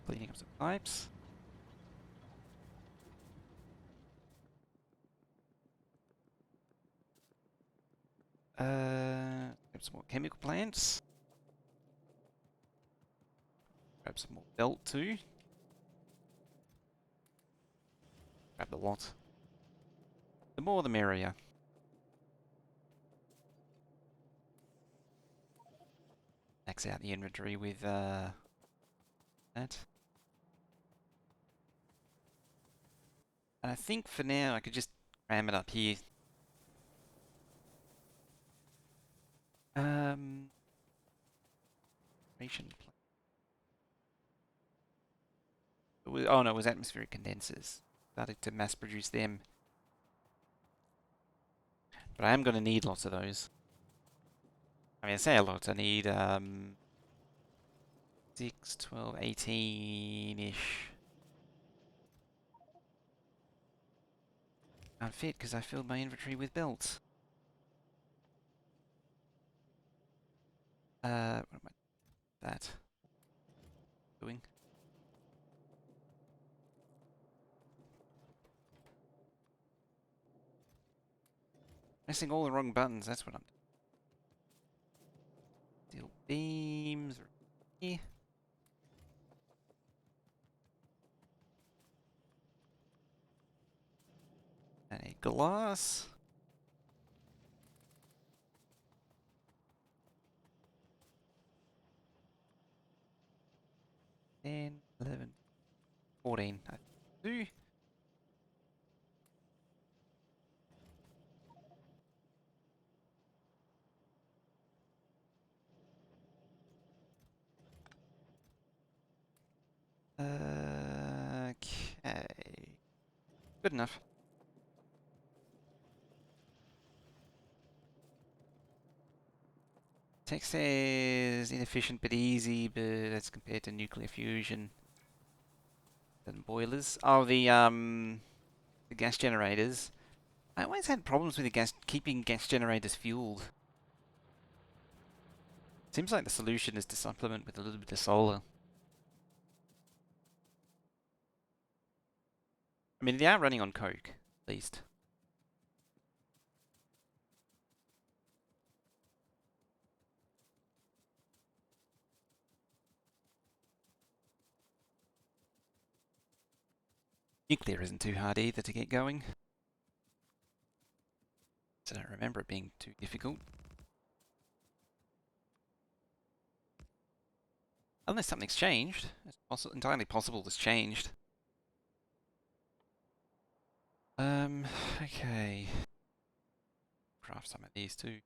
Speaker 1: Cleaning up some pipes. Grab some more chemical plants. Grab some more belt too. Grab the lot. The more the merrier. Max out the inventory with that. And I think for now I could just cram it up here. Um, ration plant. Oh no, it was atmospheric condensers. Started to mass produce them. But I am going to need lots of those. I mean, I say a lot. I need 6, 12, 18-ish. Can't fit because I filled my inventory with belts. What am I doing? Pressing all the wrong buttons, that's what I'm doing. Steel beams. Here. And a glass. 10, 11, 14. I do. Okay. Good enough. Text says inefficient but easy, but that's compared to nuclear fusion and boilers. Oh, the gas generators. I always had problems with the keeping gas generators fueled. Seems like the solution is to supplement with a little bit of solar. I mean, they are running on coke, at least. Nuclear isn't too hard either to get going. So I don't remember it being too difficult. Unless something's changed. It's entirely possible it's changed. Okay. Craft some of these too.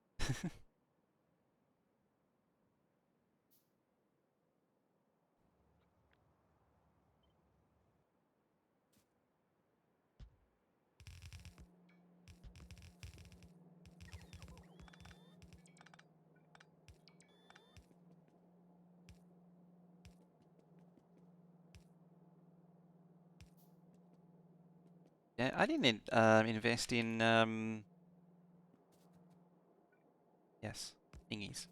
Speaker 1: Yeah, I didn't invest in yes, thingies.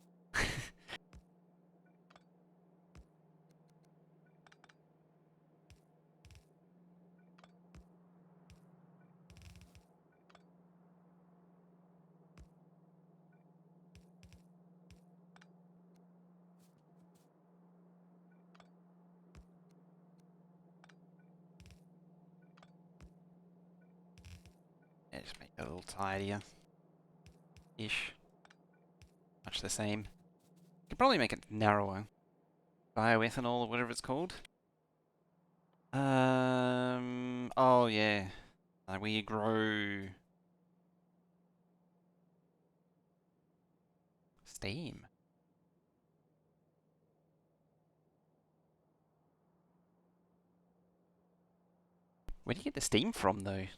Speaker 1: Yeah, just make it a little tidier-ish. Much the same. Could probably make it narrower. Bioethanol or whatever it's called. Oh yeah. We grow steam. Where do you get the steam from, though?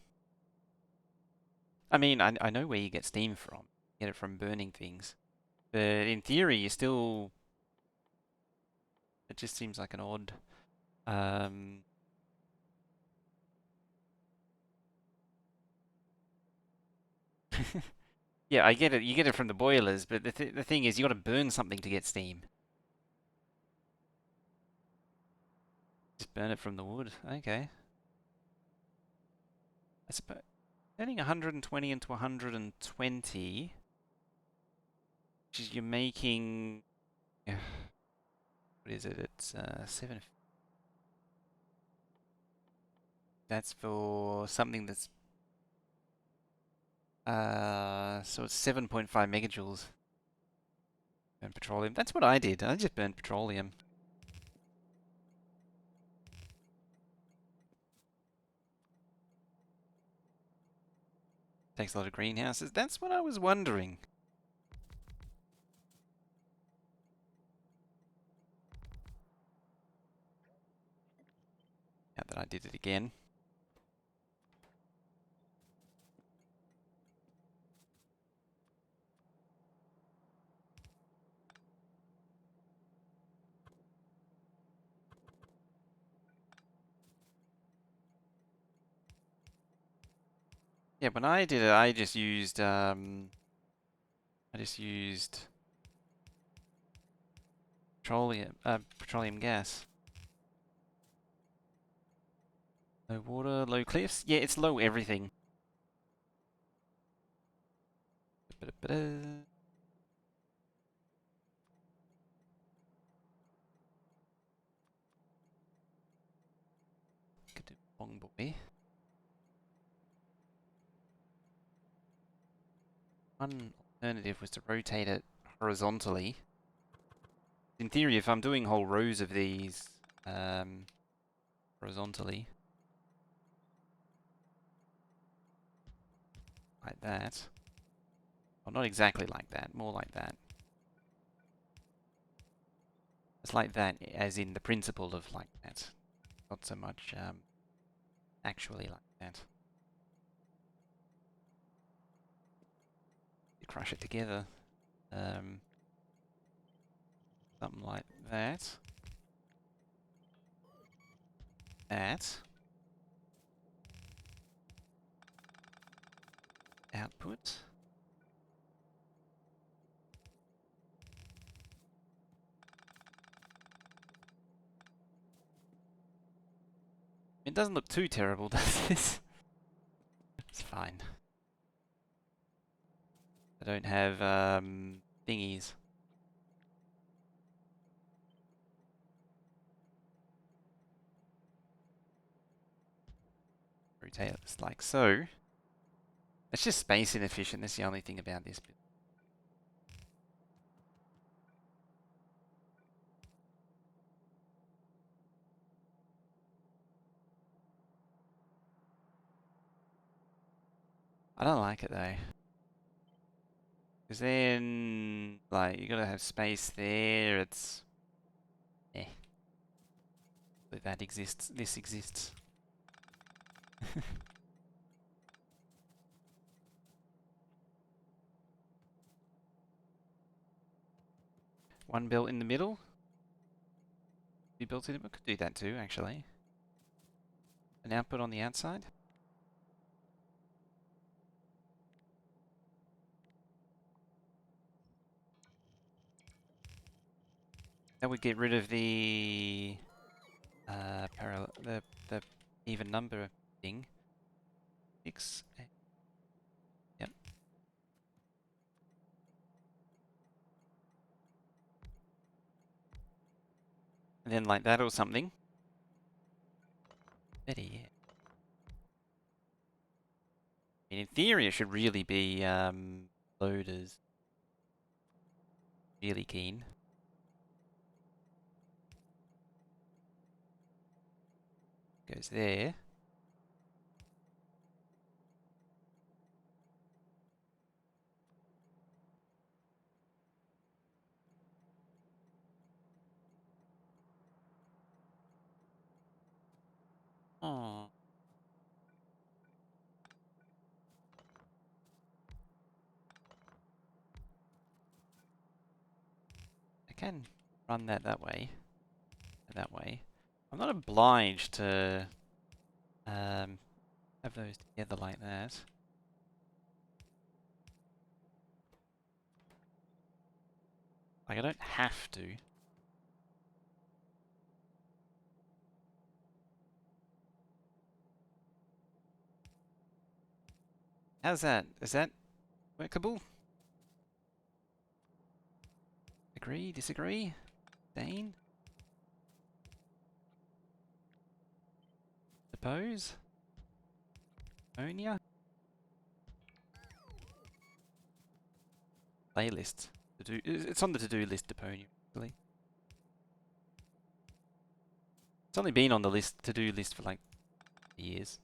Speaker 1: I mean, I know where you get steam from. You get it from burning things. But in theory, you still... It just seems like an odd... Um... Yeah, I get it. You get it from the boilers, but the thing is, you got to burn something to get steam. Just burn it from the wood. Okay. I suppose turning 120 into 120, which is you're making... What is it? It's 7. That's for something that's so it's 7.5 megajoules. Burn petroleum. That's what I did. I just burned petroleum. Takes a lot of greenhouses. That's what I was wondering. Now that I did it again. Yeah, when I did it, I just used petroleum gas. Low water, low cliffs. Yeah, it's low everything. Ba-da-ba-da. Good long boy. One alternative was to rotate it horizontally. In theory, if I'm doing whole rows of these horizontally, like that. Well, not exactly like that, more like that. It's like that, as in the principle of like that. Not so much actually like that. You crush it together. Um, Something like that. That. Output. It doesn't look too terrible, does this? It's fine. I don't have thingies. Rotate it like so. It's just space inefficient. That's the only thing about this bit. I don't like it though. Because then, like, you gotta have space there. It's. Eh. But that exists. This exists. One built in the middle. Two built in the middle. Could do that too, actually. An output on the outside. That would get rid of the the even number thing. 6. Yep. And then like that or something. Better yet. I mean, in theory, it should really be loaders. Really keen. Goes there. Oh. I can run that way. That way. I'm not obliged to have those together like that. Like, I don't have to. How's that? Is that workable? Agree? Disagree? Dane? Suppose? Onia? Playlist. To do. It's on the to-do list, Deponia, actually. It's only been on the list to-do list for like years.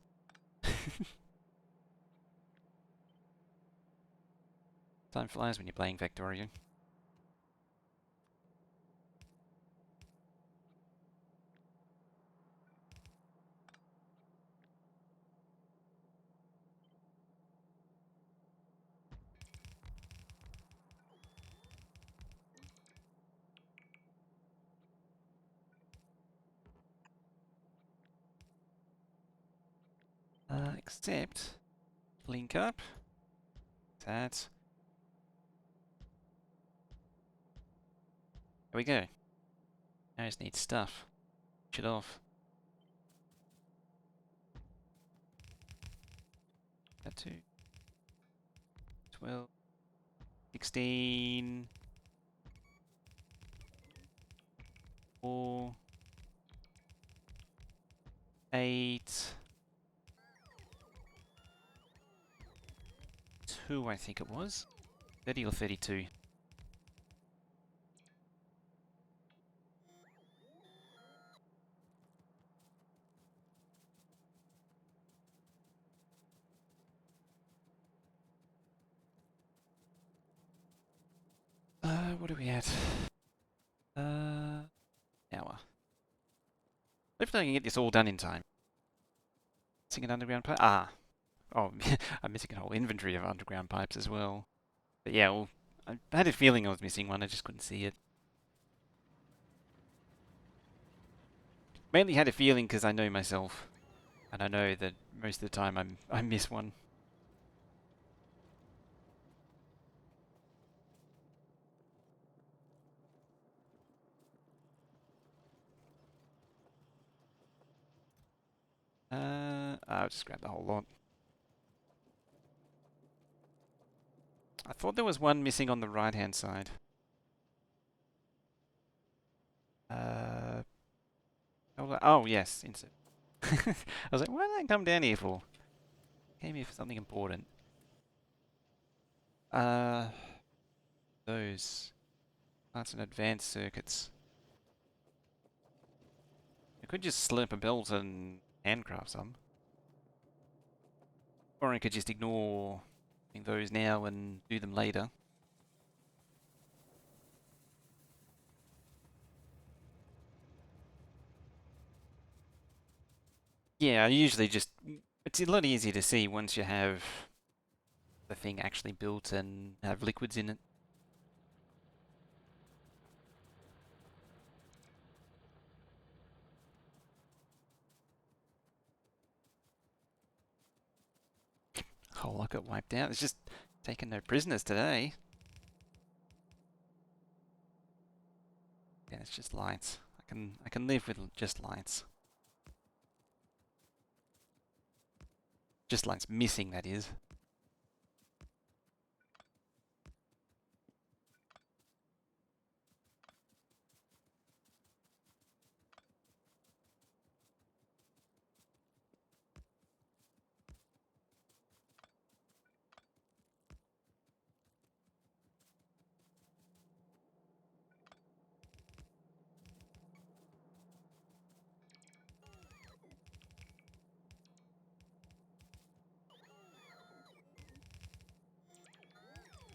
Speaker 1: Time flies when you're playing Factorio. Except link up. That. There we go. I just need stuff. Switch it off. That too. 12, 16, 4, 8, 2, I think it was. 30 or 32. What are we at? Hour. Hopefully I can get this all done in time. Missing an underground pipe? Ah. Oh, I'm missing a whole inventory of underground pipes as well. But yeah, well, I had a feeling I was missing one, I just couldn't see it. Mainly had a feeling because I know myself. And I know that most of the time I miss one. I'll just grab the whole lot. I thought there was one missing on the right-hand side. Oh yes, insert. I was like, what did I come down here for? Came here for something important. Uh, those parts and advanced circuits. I could just slip a belt and handcraft some. Or I could just ignore those now and do them later. Yeah, I usually just... It's a lot easier to see once you have the thing actually built and have liquids in it. Oh, I got wiped out. It's just taking no prisoners today. Yeah, it's just lights. I can live with just lights. Just lights missing, that is.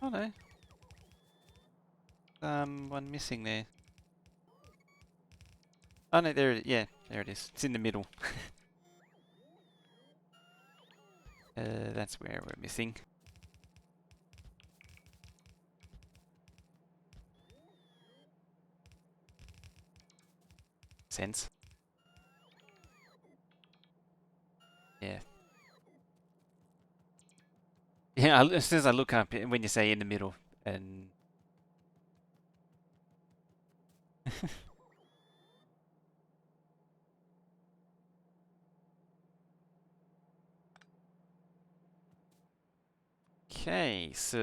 Speaker 1: Oh no. One missing there. Oh no, yeah, there it is. It's in the middle. That's where we're missing. Sense. Yeah. Yeah, as soon as I look up, when you say in the middle, and... Okay, so...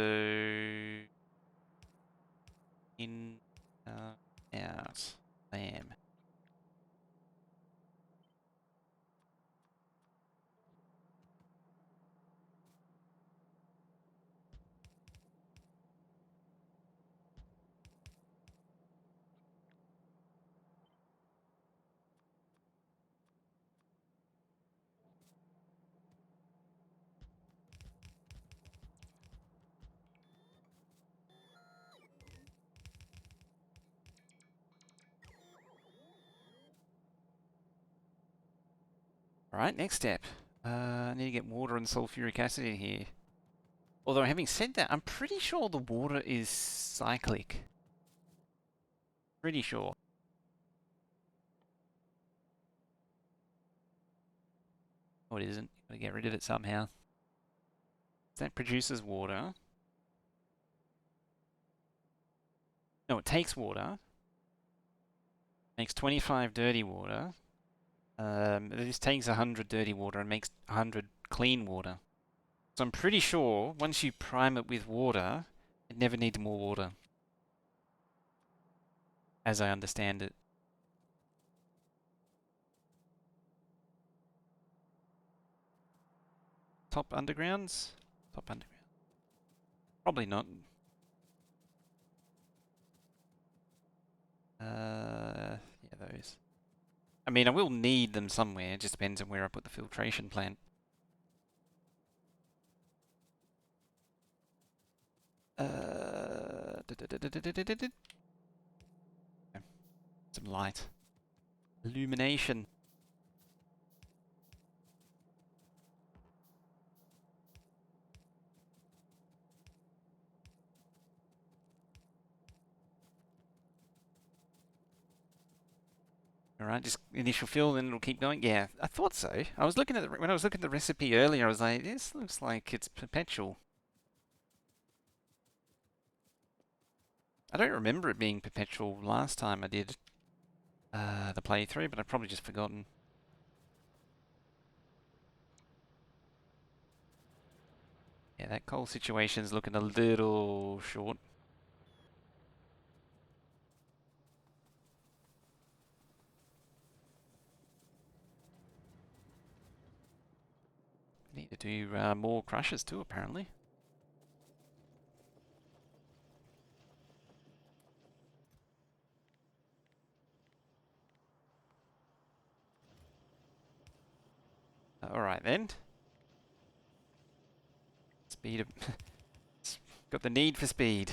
Speaker 1: In, out, lamb. Alright, next step. I need to get water and sulfuric acid in here. Although, having said that, I'm pretty sure the water is cyclic. Pretty sure. Oh, it isn't. Gotta get rid of it somehow. That produces water. No, it takes water, makes 25 dirty water. This takes 100 dirty water and makes 100 clean water. So I'm pretty sure once you prime it with water, it never needs more water, as I understand it. Top undergrounds? Top underground. Probably not. Yeah, those. I mean, I will need them somewhere. It just depends on where I put the filtration plant. Some light. Illumination. Alright, just initial fill, then it'll keep going. Yeah, I thought so. I was looking at when I was looking at the recipe earlier, I was like, this looks like it's perpetual. I don't remember it being perpetual last time I did the playthrough, but I've probably just forgotten. Yeah, that coal situation's looking a little short. Need to do more crushes too, apparently. Alright then. Speed of... Got the need for speed.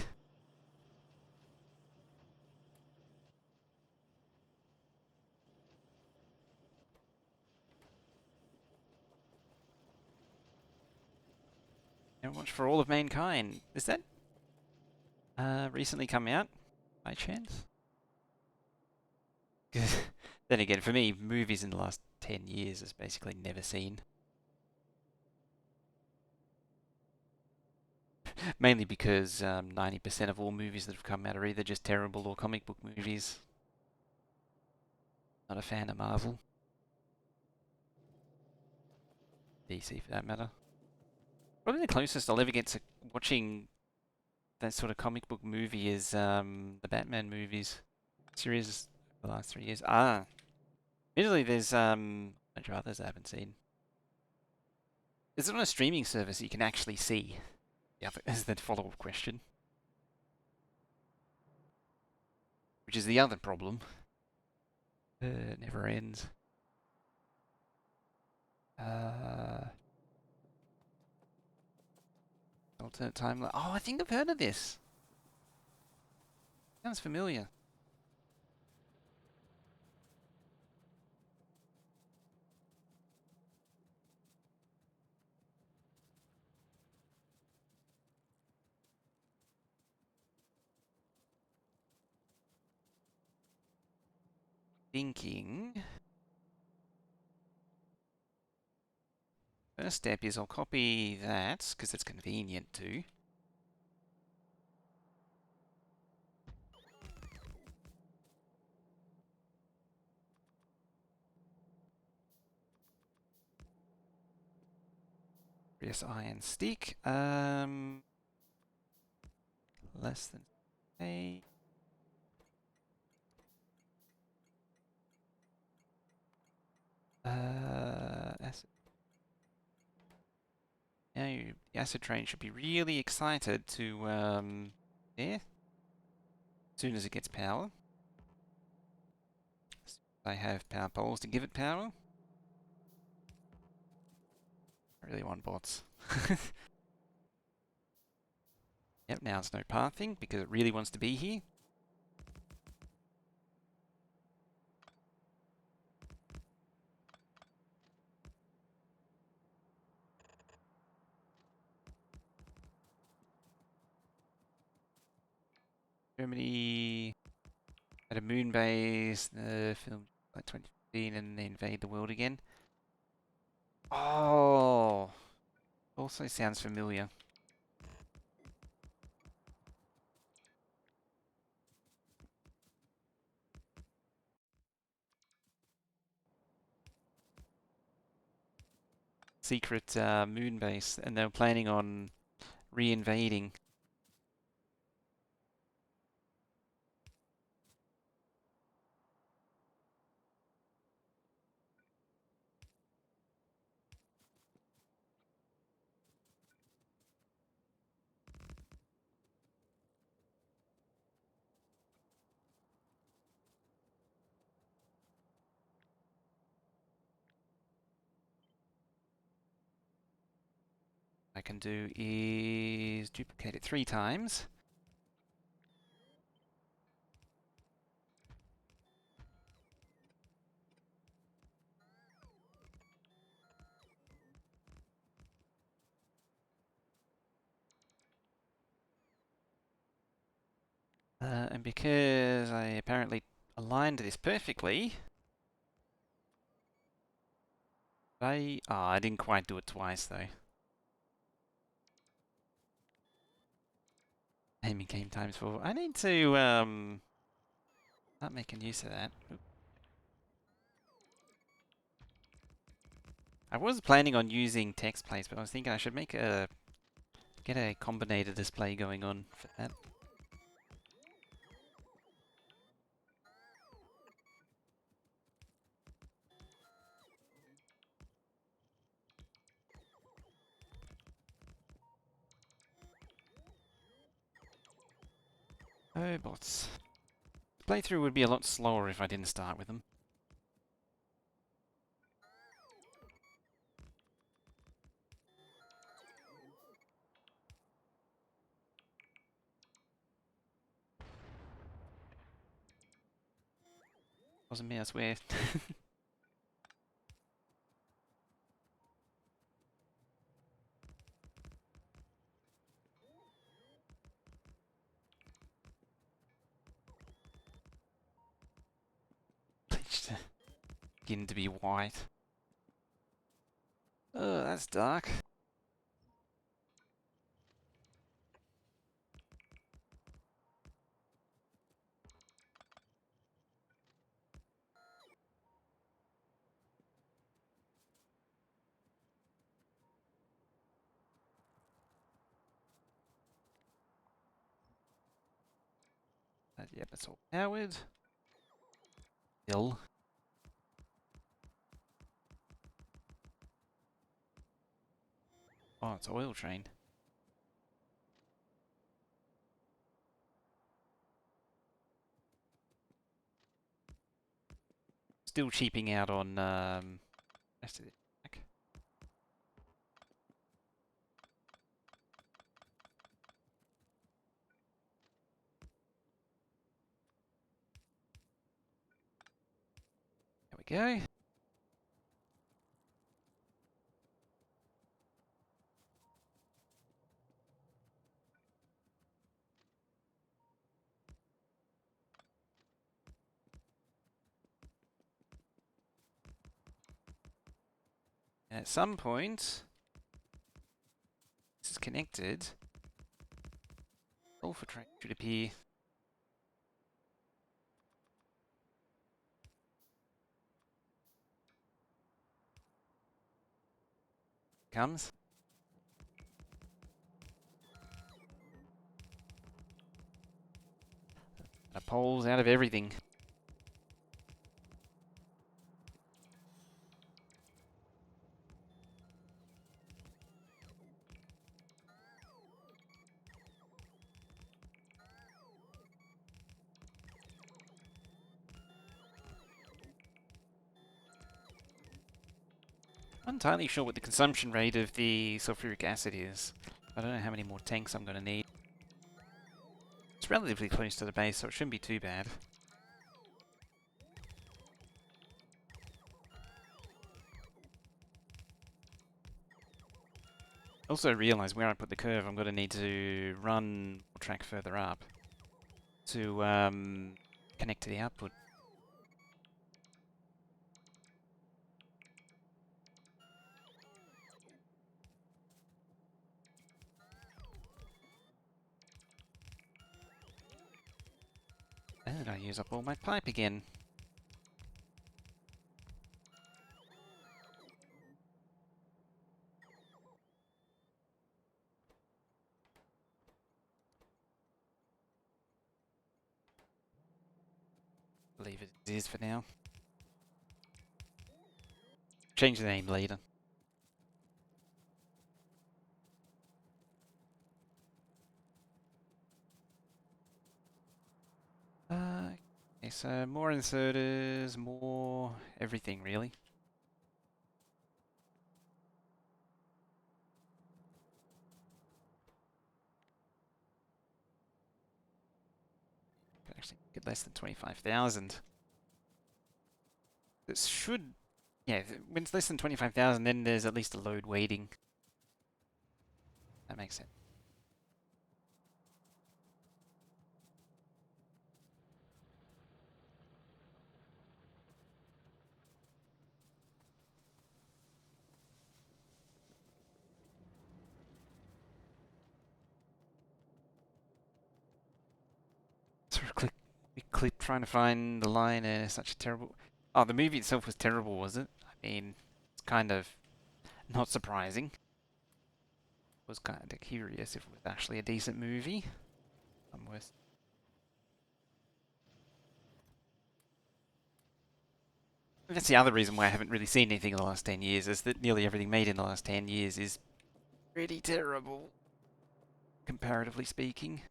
Speaker 1: And watch for all of mankind. Is that recently come out by chance? Then again, for me, movies in the last 10 years is basically never seen. Mainly because 90% of all movies that have come out are either just terrible or comic book movies. Not a fan of Marvel. DC for that matter. Probably the closest I'll ever get to watching that sort of comic book movie is the Batman movies series the last 3 years. Admittedly, there's a bunch of others I haven't seen. Is it on a streaming service you can actually see? Yeah, is the follow-up question. Which is the other problem. It never ends. Alternate timeline. Oh, I think I've heard of this. Sounds familiar. Thinking. First step is I'll copy that because it's convenient to. Yes, iron stick. Less than a. Acid. Now the acid train should be really excited to there. As soon as it gets power. I have power poles to give it power. I really want bots. Yep, now it's no pathing because it really wants to be here. Germany at a moon base, film like 2015 and they invade the world again. Oh, Also sounds familiar. Secret moon base, and they were planning on re-invading. I can do is duplicate it 3 times. And because I apparently aligned this perfectly, I didn't quite do it twice though. Aiming game times 4. I need to start making use of that. Oop. I was planning on using text plates, but I was thinking I should get a combinator display going on for that. Oh, bots. Playthrough would be a lot slower if I didn't start with them. Wasn't me, I swear. Bleached skin to be white. Oh, that's dark. Yep, it's all powered. Still. Oh, it's oil train. Still cheaping out on rest of the pack. There we go. And at some point, this is connected. Sulfur train should appear. Comes. And it pulls out of everything. I'm not entirely sure what the consumption rate of the sulfuric acid is. I don't know how many more tanks I'm going to need. It's relatively close to the base, so it shouldn't be too bad. Also realise where I put the curve, I'm going to need to run a track further up to connect to the output. And I use up all my pipe again. Leave it as is for now. Change the name later. Okay, so more inserters, more everything really. Could actually get less than 25,000. This should, yeah, when it's less than 25,000, then there's at least a load waiting. That makes sense. Sort of click trying to find the line. Such a terrible. Oh, the movie itself was terrible, was it? I mean, it's kind of not surprising. Was kind of curious if it was actually a decent movie. I'm worth. That's the other reason why I haven't really seen anything in the last 10 years, is that nearly everything made in the last 10 years is pretty terrible, comparatively speaking.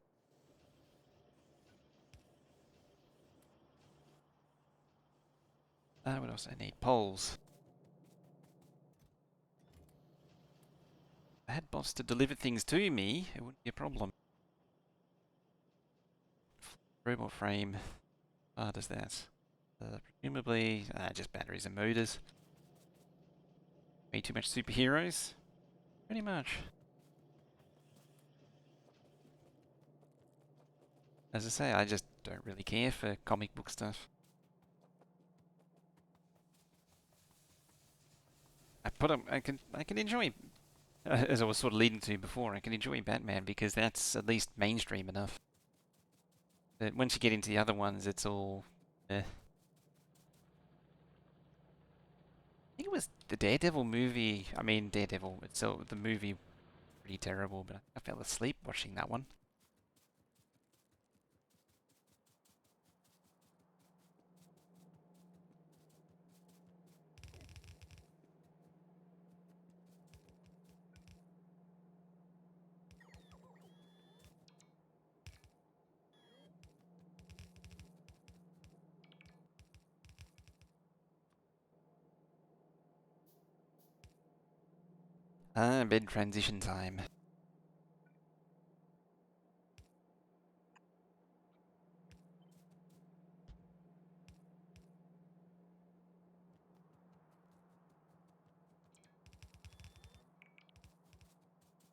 Speaker 1: What else I need? Poles. If I had bots to deliver things to me, it wouldn't be a problem. Robot frame. Ah, does that? Presumably, just batteries and motors. Way too much superheroes? Pretty much. As I say, I just don't really care for comic book stuff. I can enjoy, as I was sort of leading to before, I can enjoy Batman because that's at least mainstream enough. But once you get into the other ones, it's all. I think it was the Daredevil movie. I mean, Daredevil itself, the movie, pretty terrible, but I fell asleep watching that one. Bed transition time.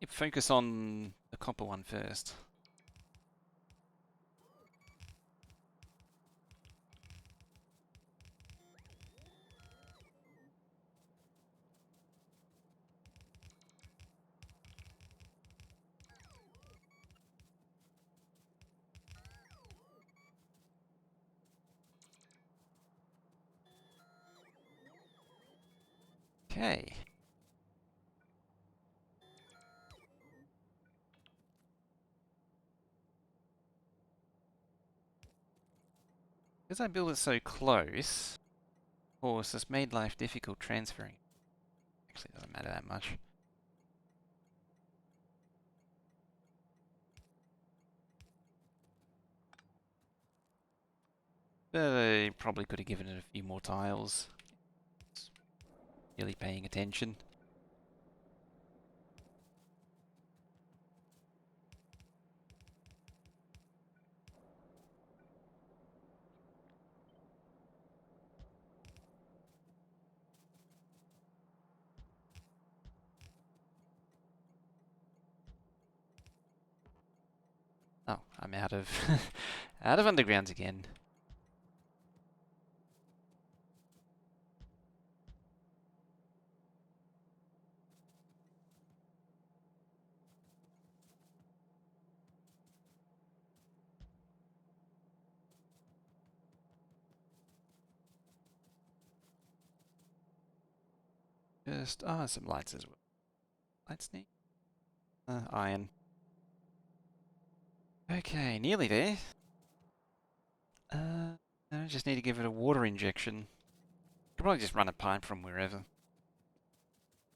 Speaker 1: Focus on the copper one first. Okay. Because I built it so close, of course, this made life difficult transferring. Actually, doesn't matter that much. They probably could have given it a few more tiles. Really paying attention. Oh, I'm out of out of undergrounds again. first. Ah, some lights as well. Lights need. Iron. Okay, nearly there. I just need to give it a water injection. Could probably just run a pipe from wherever.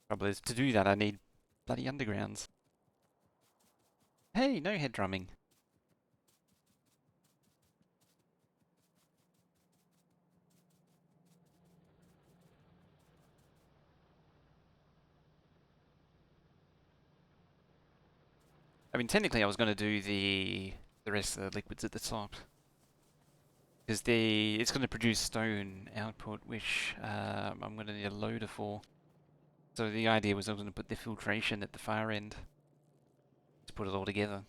Speaker 1: Trouble is, to do that I need bloody undergrounds. Hey, no head drumming. I mean, technically I was going to do the rest of the liquids at the top. Because it's going to produce stone output, which I'm going to need a loader for. So the idea was I was going to put the filtration at the far end to put it all together.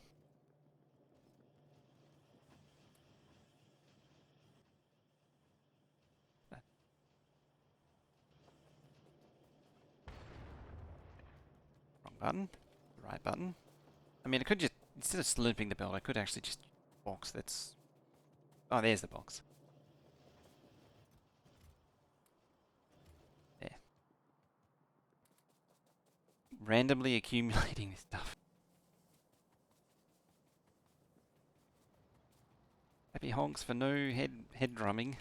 Speaker 1: Wrong button. Right button. I mean, I could just, instead of slurping the belt, I could actually just box that's... Oh, there's the box. There. Randomly accumulating this stuff. Happy honks for no head drumming.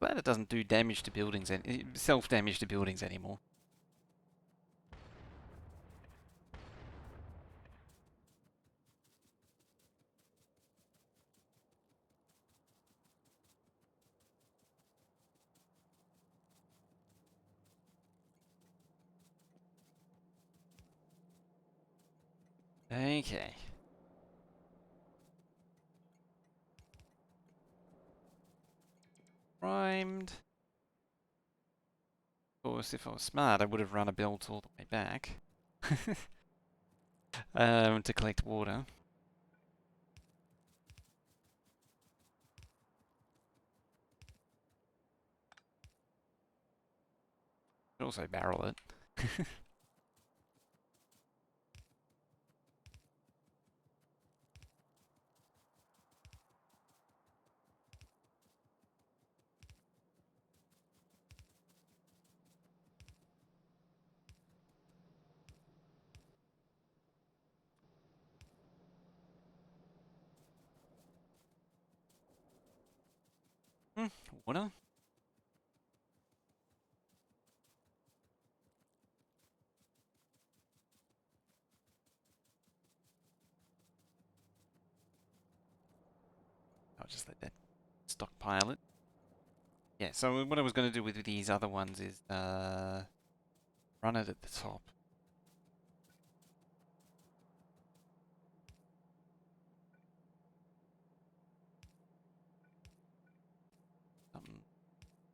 Speaker 1: Glad it doesn't do damage to buildings and self-damage to buildings anymore. Okay. Primed. Of course, if I was smart, I would have run a belt all the way back to collect water. Could also barrel it. Water? I'll just let that stockpile it. Yeah, so what I was going to do with these other ones is run it at the top. Something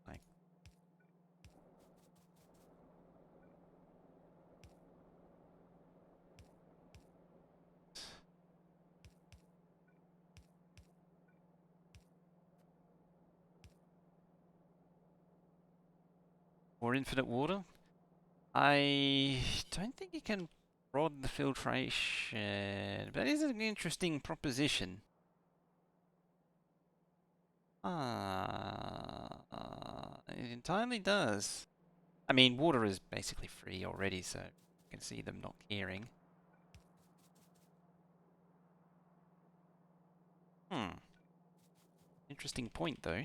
Speaker 1: like... Or infinite water? I don't think you can prod the filtration, but it is an interesting proposition. It entirely does. I mean, water is basically free already, so you can see them not caring. Hmm. Interesting point, though.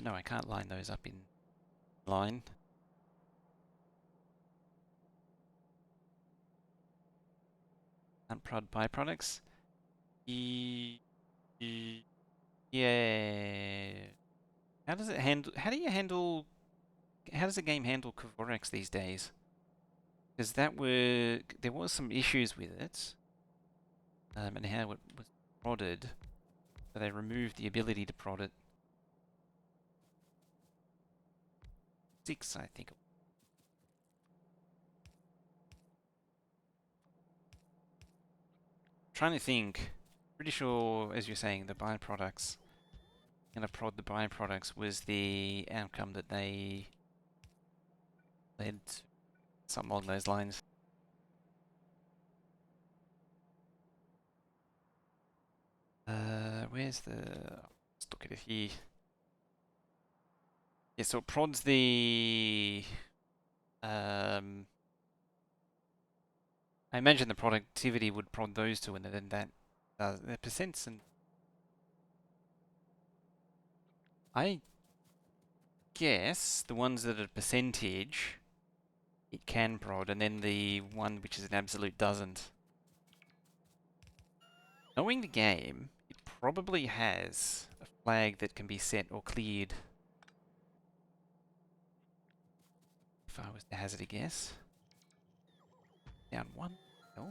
Speaker 1: No, I can't line those up in line. Unprod byproducts. Yeah. How does it handle? How do you handle? How does the game handle Kvorex these days? Because there was some issues with it, and how it was prodded. So they removed the ability to prod it. 6, I think. Trying to think. Pretty sure, as you're saying, the byproducts. Gonna prod the byproducts was the outcome that they led to. Something along those lines. Where's the... Let's look at it here. Yeah, so it prods the... I imagine the productivity would prod those two, and then that the percents, and I guess the ones that are percentage it can prod, and then the one which is an absolute doesn't. Knowing the game, it probably has a flag that can be set or cleared. If I was to hazard a guess. Down one. No.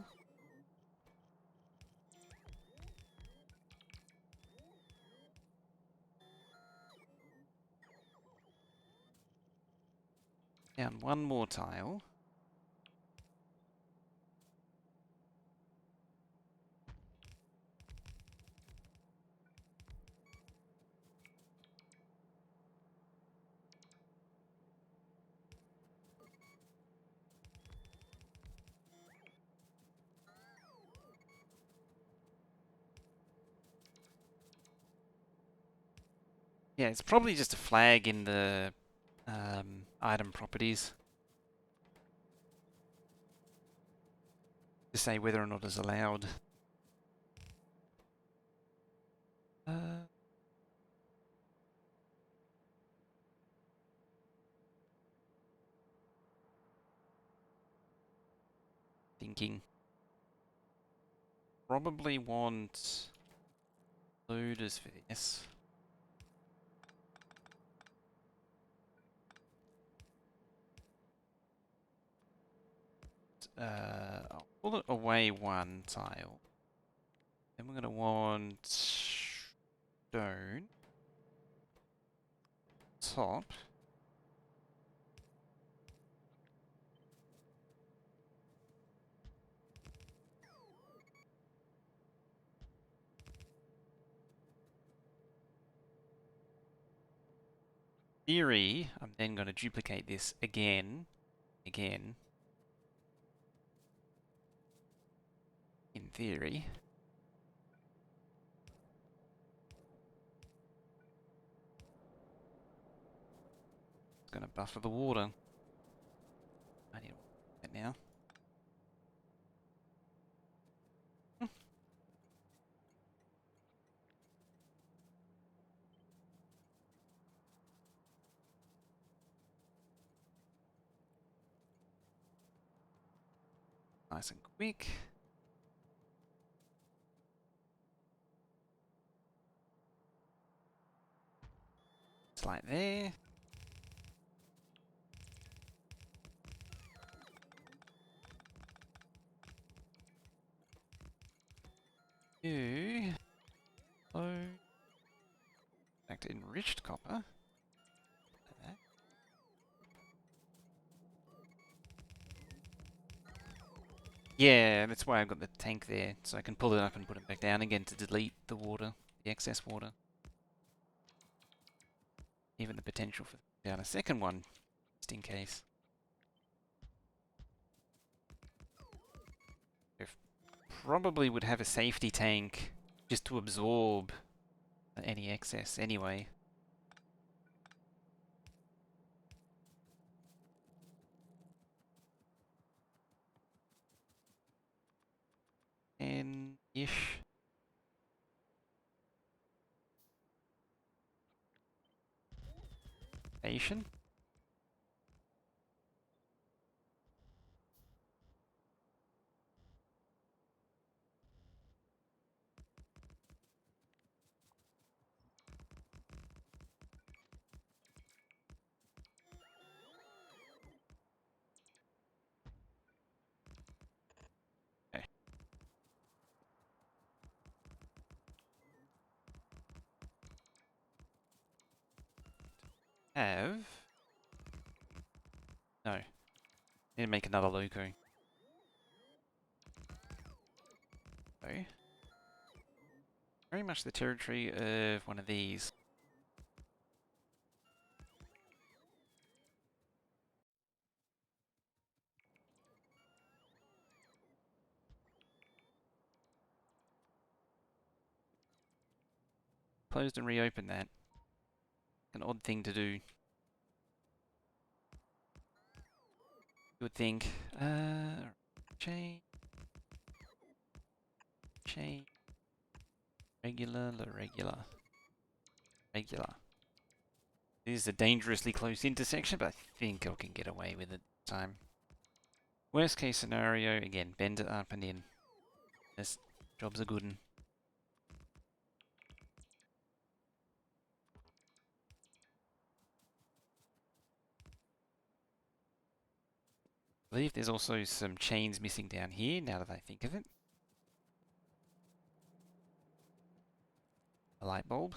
Speaker 1: Down one more tile. Yeah, it's probably just a flag in the item properties to say whether or not it's allowed. Thinking. Probably want loaders for this. I'll pull it away one tile. Then we're going to want stone. Top. Theory, I'm then going to duplicate this again. In theory. It's going to buffer the water. I need that now. Nice and quick. It's like there. You. Oh. Back to enriched copper. Like that. Yeah, that's why I've got the tank there, so I can pull it up and put it back down again to delete the water, the excess water. Even the potential for down a second one, just in case. Probably would have a safety tank just to absorb any excess anyway. And-ish. Station. Okay. Have... No. Need to make another loco. So, very much the territory of one of these. Closed and reopened that. An odd thing to do. You would think. Chain. Chain. Regular, regular. Regular. This is a dangerously close intersection, but I think I can get away with it this time. Worst case scenario, again, bend it up and in. This job's a good one. I believe there's also some chains missing down here, now that I think of it. A light bulb.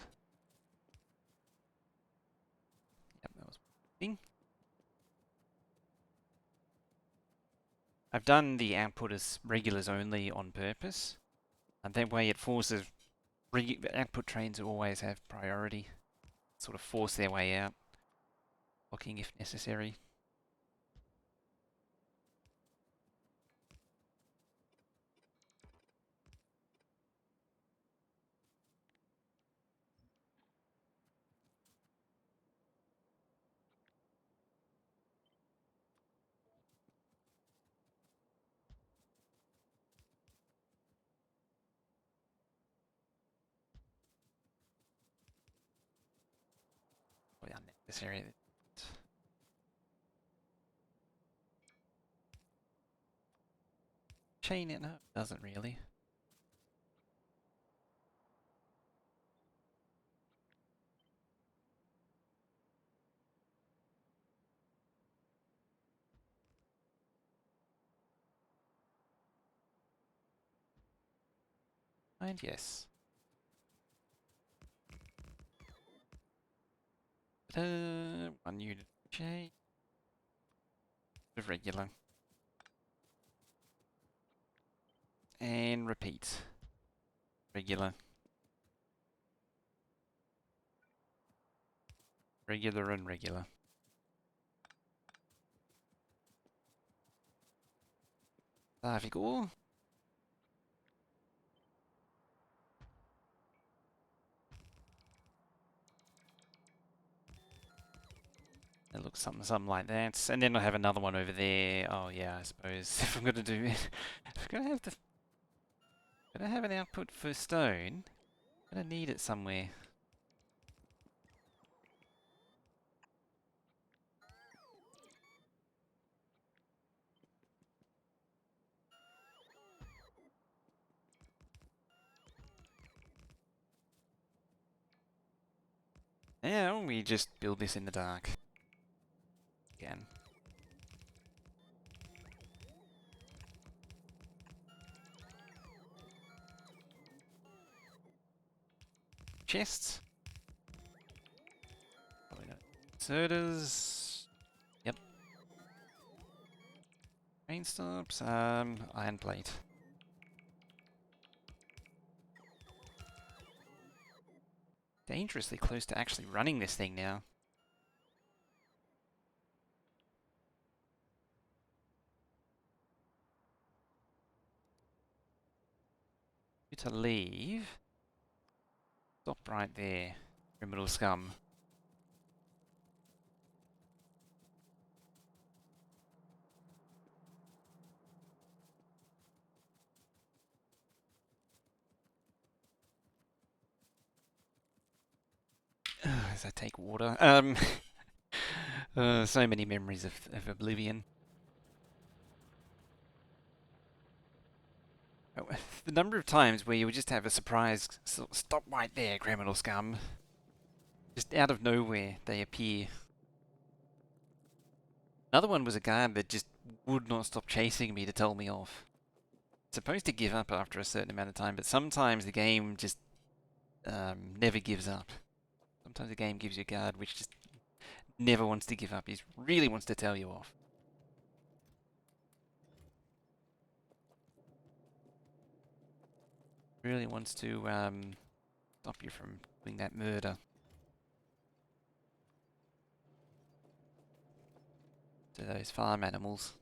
Speaker 1: Yep, that was one thing. I've done the output as regulars only on purpose. And that way it forces output trains to always have priority. Sort of force their way out. Blocking if necessary. Probably unnecessary. Chain it? No, it doesn't really. And yes. One unit chain. Of regular. And repeat. Regular. Regular and regular. Clavicle. It looks something like that. And then I have another one over there. Oh yeah, I suppose if I'm gonna do it, if I'm gonna have an output for stone, I'm gonna need it somewhere. Yeah, we just build this in the dark. Again. Chests. Probably not. Inserters. Yep. Train stops. Iron plate. Dangerously close to actually running this thing now. To leave. Stop right there, criminal scum. As I take water. So many memories of Oblivion. Oh, the number of times where you would just have a surprise, stop right there, criminal scum. Just out of nowhere, they appear. Another one was a guard that just would not stop chasing me to tell me off. It's supposed to give up after a certain amount of time, but sometimes the game just never gives up. Sometimes the game gives you a guard which just never wants to give up. He really wants to tell you off. Really wants to stop you from doing that murder. To those farm animals.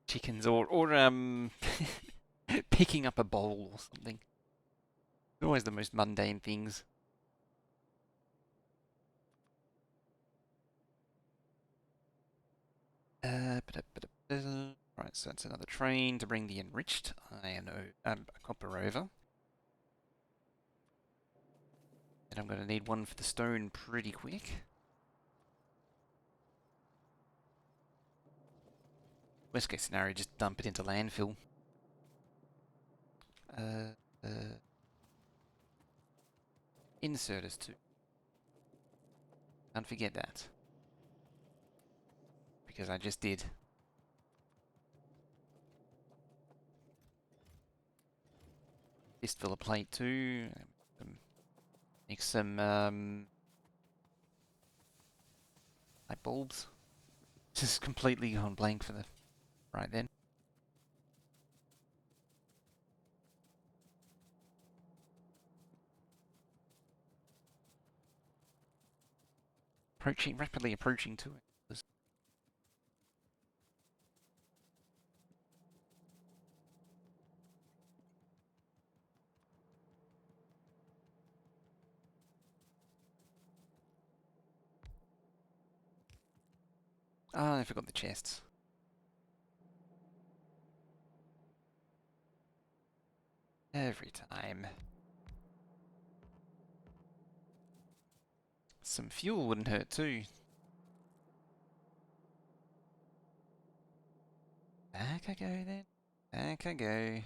Speaker 1: Chickens or picking up a bowl or something. Always the most mundane things. Right, so that's another train to bring the enriched copper over. And I'm going to need one for the stone pretty quick. Worst case scenario, just dump it into landfill. Uh, uh, Inserters too. Can't forget that. Because I just did. Fistful of plate too. Make some light bulbs. Just completely gone blank for the right then. Rapidly approaching to it. Ah, I forgot the chests. Every time. Some fuel wouldn't hurt too. Back I go then. Back I go.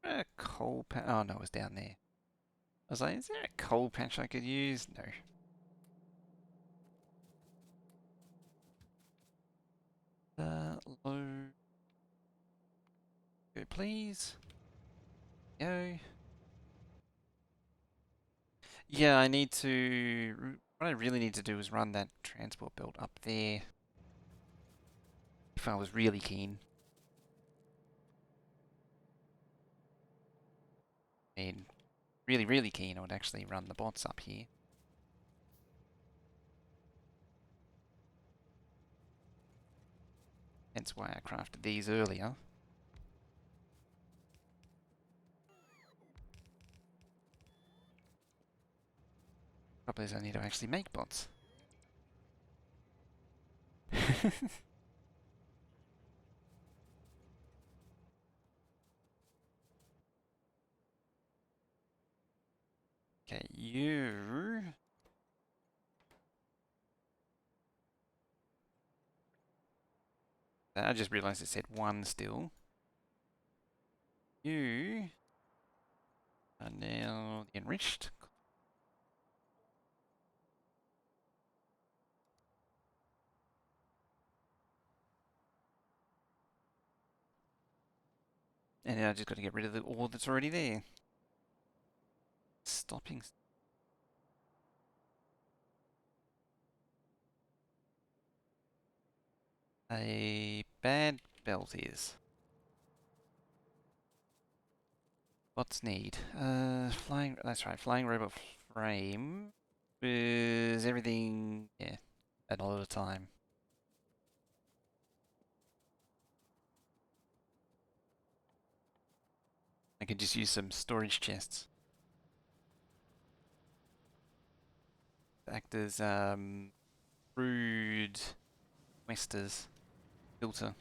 Speaker 1: A coal patch. Oh no, it was down there. I was like, is there a coal patch I could use? No. Low. Go please. Go. Yeah, I need to. What I really need to do is run that transport belt up there. If I was really keen. I mean, really, really keen, I would actually run the bots up here. Hence why I crafted these earlier. Problem is I need to actually make bots. Okay, you. I just realised it said one still. You are now enriched. And now I just got to get rid of the ore that's already there. Stopping. A bad belt is. What's need? Flying. That's right. Flying robot frame is everything. Yeah, a lot of time. I could just use some storage chests. Act as crude westers filter.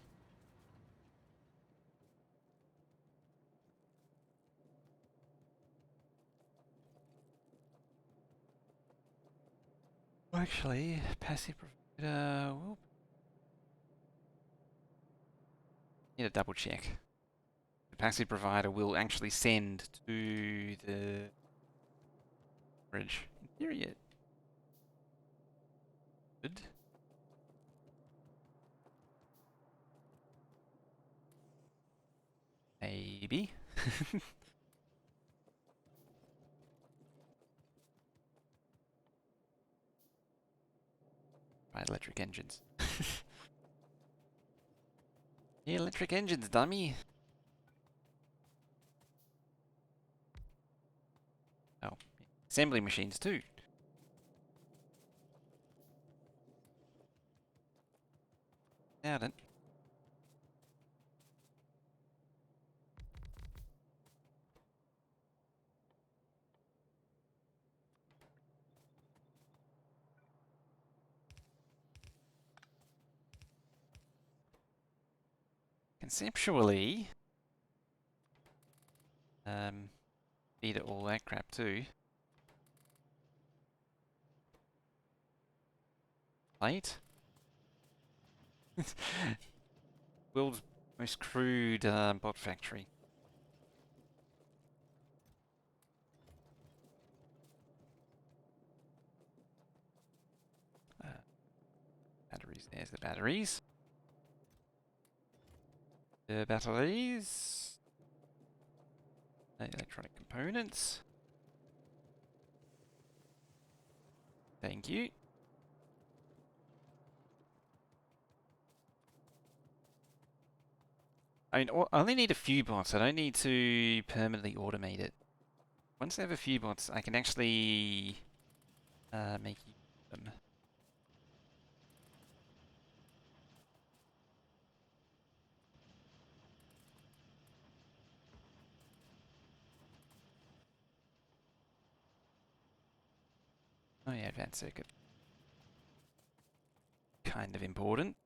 Speaker 1: Actually, passive provider. Whoop. Need to double check. The passive provider will actually send to the bridge. In theory, it could. Maybe. Right, electric engines. Electric engines, dummy. Oh, assembly machines too. Doubt it. Conceptually, need all that crap too. Plate? World's most crude bot factory. Uh, Batteries, there's the batteries. The batteries. Electronic components. Thank you. I mean, I only need a few bots. I don't need to permanently automate it. Once I have a few bots, I can actually make use of them. Oh yeah, advanced circuit. Kind of important.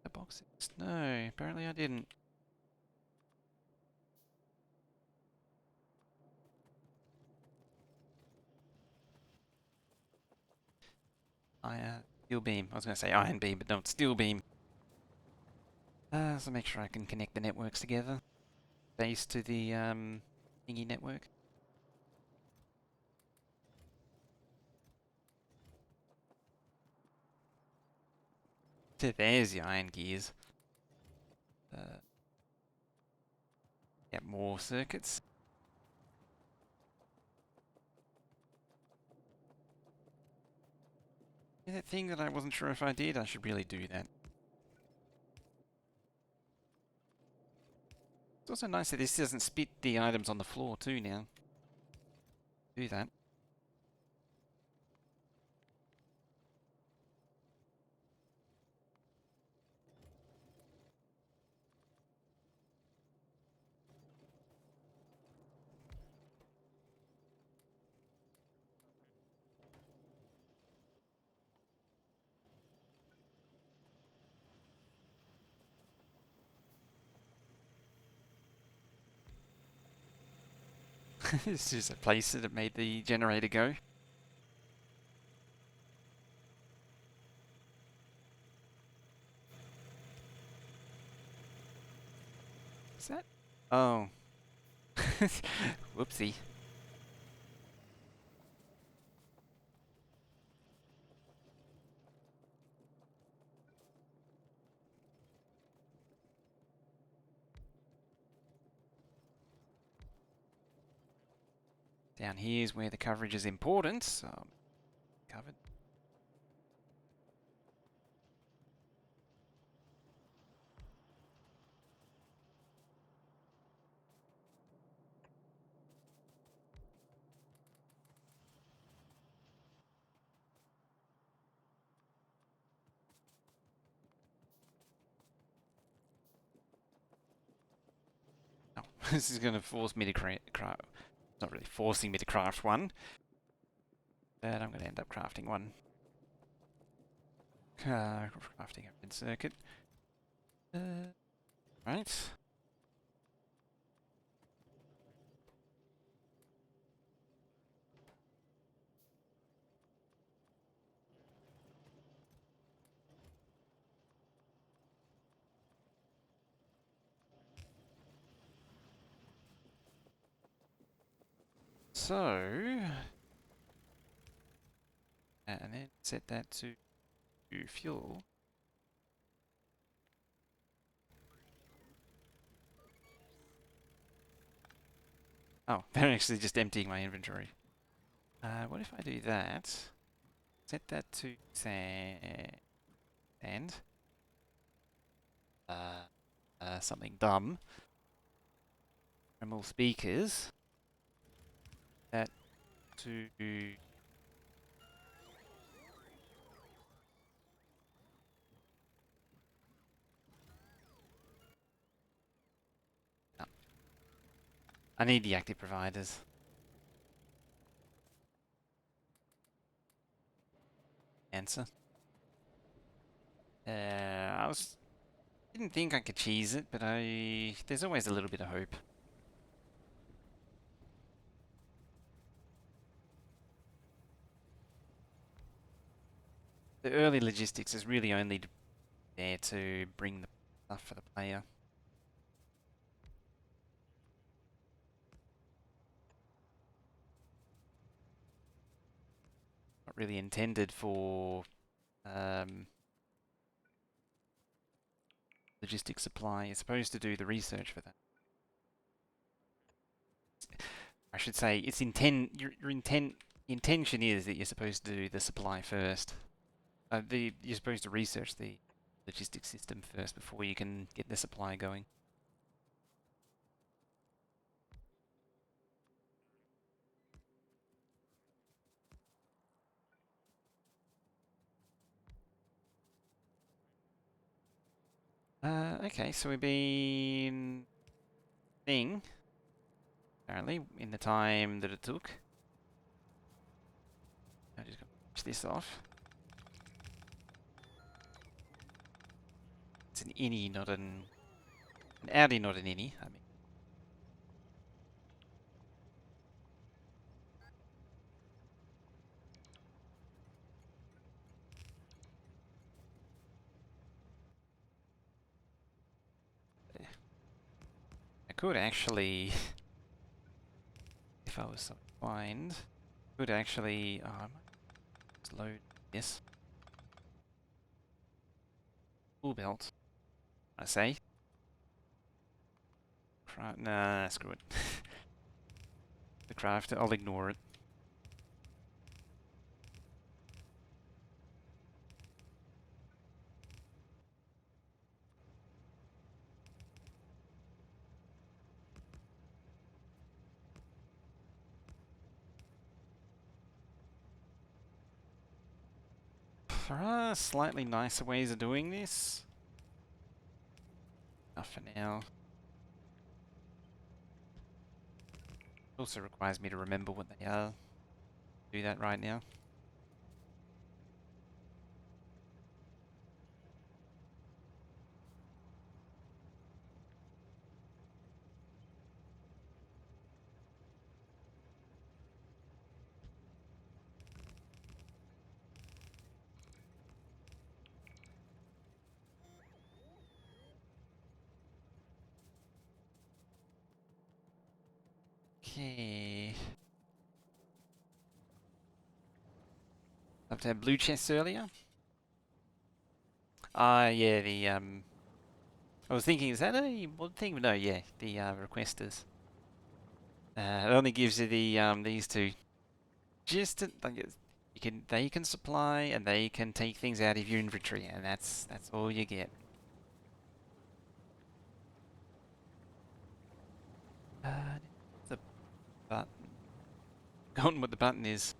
Speaker 1: The boxes. No, apparently I didn't. Steel beam. I was going to say iron beam, but no, it's steel beam. So make sure I can connect the networks together. Base to the thingy network. So there's the iron gears. Yeah, more circuits. Yeah, that thing that I wasn't sure if I did, I should really do that. It's also nice that this doesn't spit the items on the floor too now. Do that. This is a place that it made the generator go. Is that? Oh. Whoopsie. Down here is where the coverage is important. So covered. Oh, this is going to force me to craft. It's not really forcing me to craft one, but I'm going to end up crafting one. Crafting a red circuit. Right. So, and then set that to fuel. Oh, they're actually just emptying my inventory. What if I do that? Set that to sand. something dumb. Normal speakers. That to no. I need the active providers. Answer. I was didn't think I could cheese it, but there's always a little bit of hope. The early logistics is really only there to bring the stuff for the player. Not really intended for logistics supply. You're supposed to do the research for that. I should say it's your intention is that you're supposed to do the supply first. You're supposed to research the logistics system first before you can get the supply going. Okay, so we've been seeing, apparently, in the time that it took. I just got to push this off. It's an innie, not an outie, not an innie. I mean, I could actually, if I was so inclined, could actually, I might just load this. Tool belt, I say. Nah, screw it. The craft, I'll ignore it. There are slightly nicer ways of doing this. Enough for now. It also requires me to remember what they are. Do that right now. Okay. Love to have blue chests earlier. Yeah, I was thinking, is that a one thing? No, yeah, the requesters. It only gives you the these two. Just to, like they can supply and they can take things out of your inventory, and that's all you get. The button. Forgotten what the button is.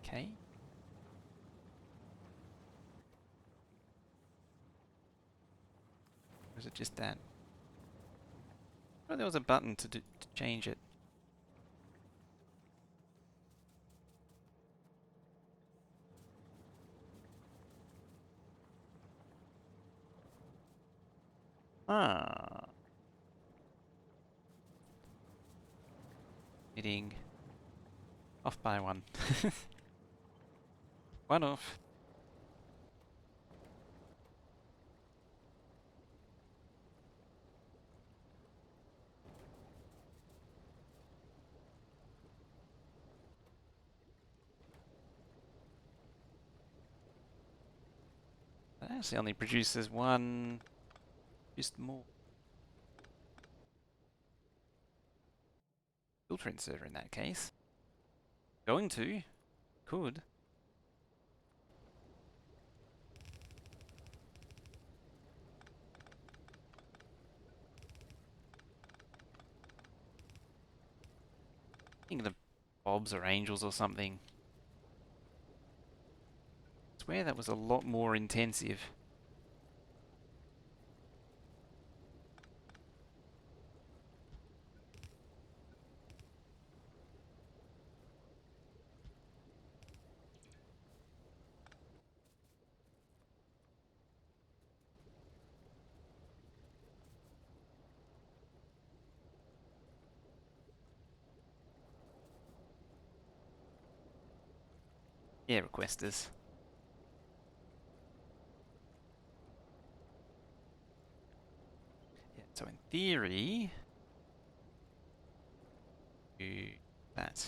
Speaker 1: Okay. Or is it just that? Oh, there was a button to change it. Ah. Hitting off by one. One off. That actually only produces one. Just more. Filtering server in that case. Going to. Could. think the Bobs or Angels or something. I swear that was a lot more intensive. Yeah, requesters. Yeah, so in theory, do that.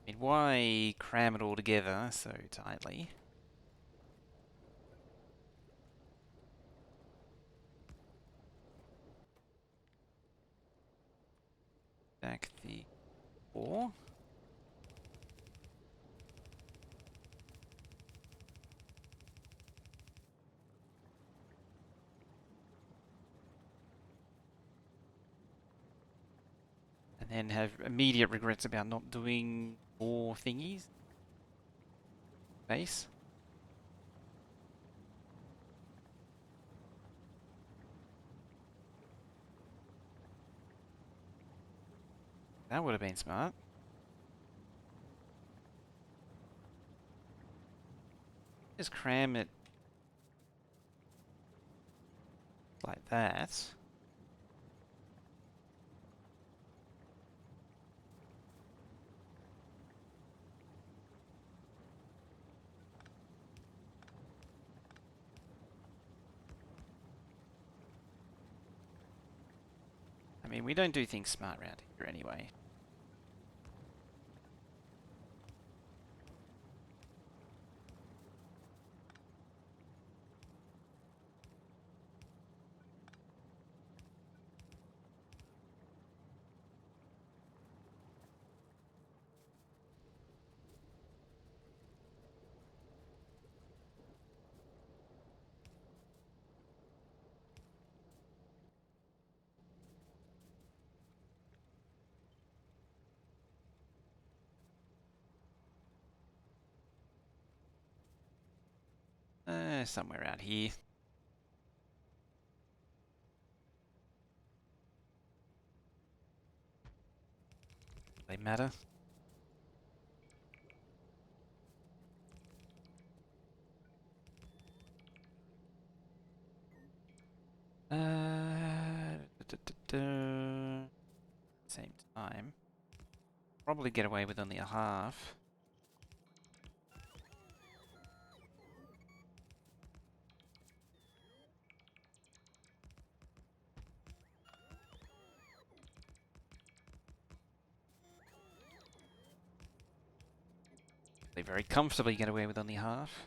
Speaker 1: I mean, why cram it all together so tightly? Back the 4. And then have immediate regrets about not doing more thingies. Base. That would have been smart. Just cram it like that. I mean, we don't do things smart around here anyway. Somewhere around here. They matter. Same time. Probably get away with only a half. They very comfortably get away with only half.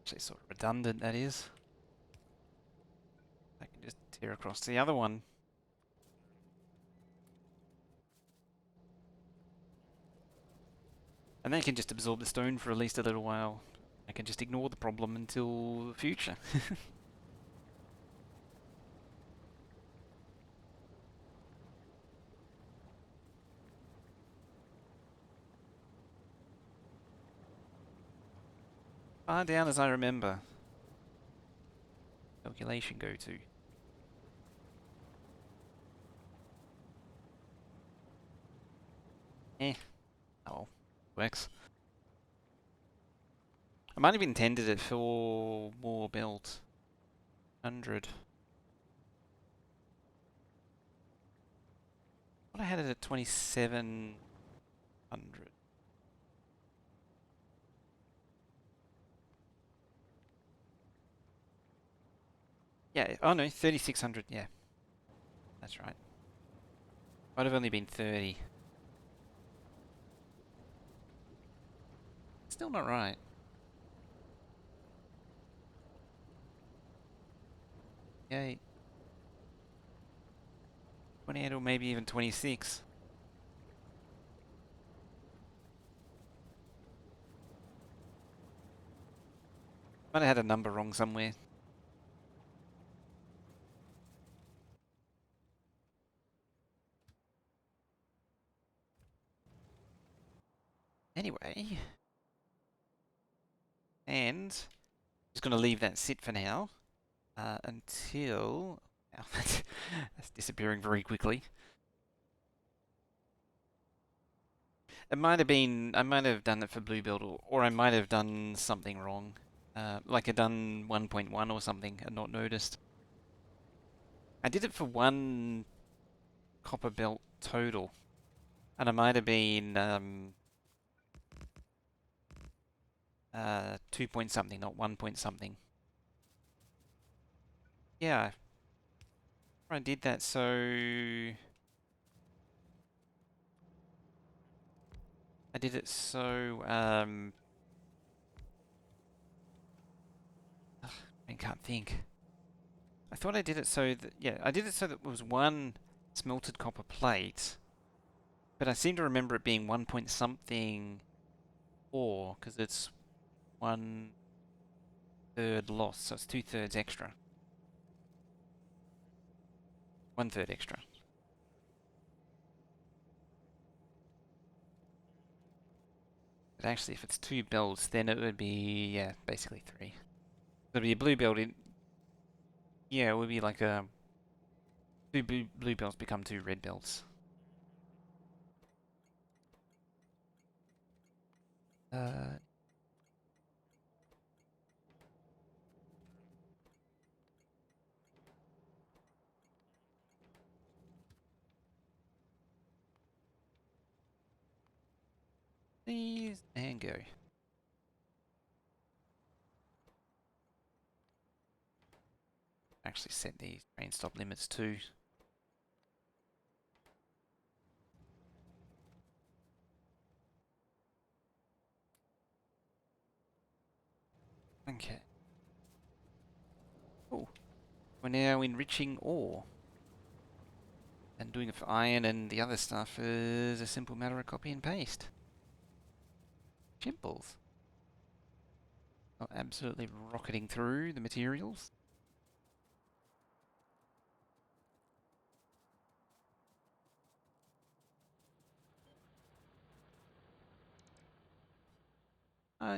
Speaker 1: Actually, sort of redundant, that is. I can just tear across the other one. And they can just absorb the stone for at least a little while. I can just ignore the problem until the future. Far down as I remember. Calculation go to. Eh. Oh, works. I might have intended it for more build. 100. What I had it at 2700. Yeah, oh no, 3,600, yeah. That's right. Might have only been 30. Still not right. Yeah, 28 or maybe even 26. Might have had a number wrong somewhere. Anyway, and just going to leave that sit for now until... Wow, that's disappearing very quickly. It might have been... I might have done it for blue build, or I might have done something wrong. Like I done 1.1 or something and not noticed. I did it for one copper belt total. And I might have been 2 point something, not 1 point something. Yeah, I did that so... I did it so... I can't think. I thought I did it so that... Yeah, I did it so that it was one smelted copper plate. But I seem to remember it being 1 point something ore, because it's 1/3 loss, so it's 2/3 extra. 1/3 extra. But actually, if it's 2 builds, then it would be, yeah, basically 3. It would be a blue build in... Yeah, it would be like a... 2 blue builds become 2 red builds. Uh, Please, and go. Actually set these train stop limits too. Okay. Oh, we're now enriching ore. And doing it for iron and the other stuff is a simple matter of copy and paste. Chimples. Not absolutely rocketing through the materials.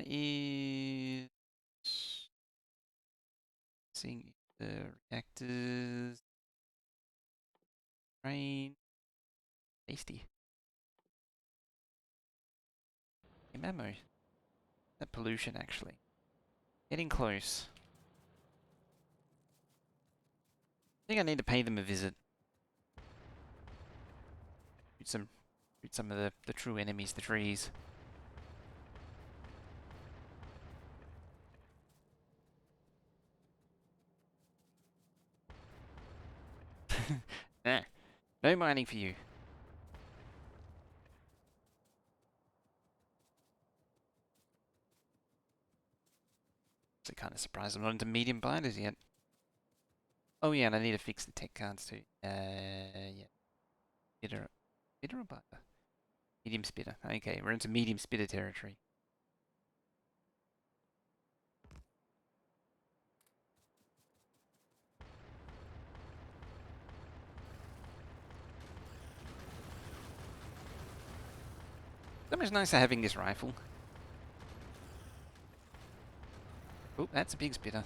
Speaker 1: Is seeing the reactors train tasty. Memo. That pollution actually. Getting close. I think I need to pay them a visit. Shoot some of the true enemies, the trees. Nah, no mining for you. Actually kind of surprised I'm not into medium binders yet. Oh yeah, and I need to fix the tech cards too. Yeah. Spitter, spitter or binder? Medium spitter. Okay, we're into medium spitter territory. So much nicer having this rifle. Oh, that's a big spitter.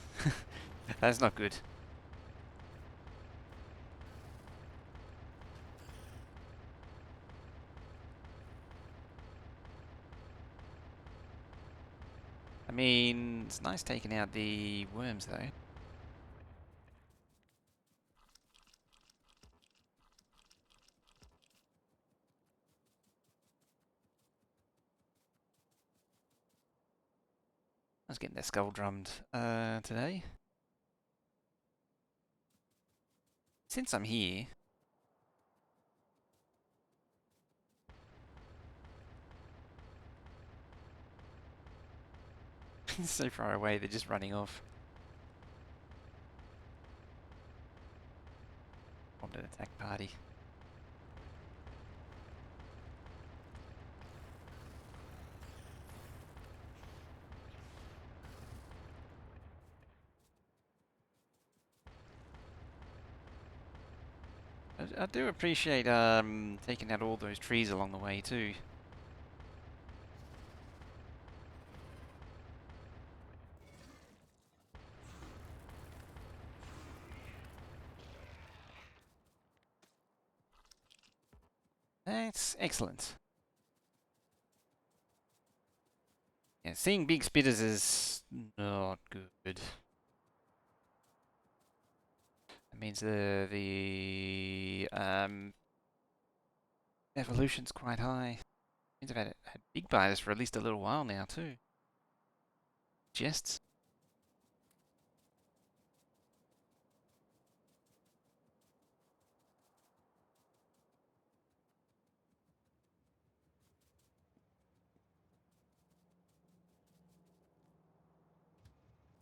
Speaker 1: That's not good. I mean, it's nice taking out the worms though. I was getting that skull drummed today. Since I'm here, so far away, they're just running off. Formed an attack party. I do appreciate taking out all those trees along the way too. That's excellent. Yeah, seeing big spitters is not good. That means the evolution's quite high. Means I've had big biters for at least a little while now too. Jests.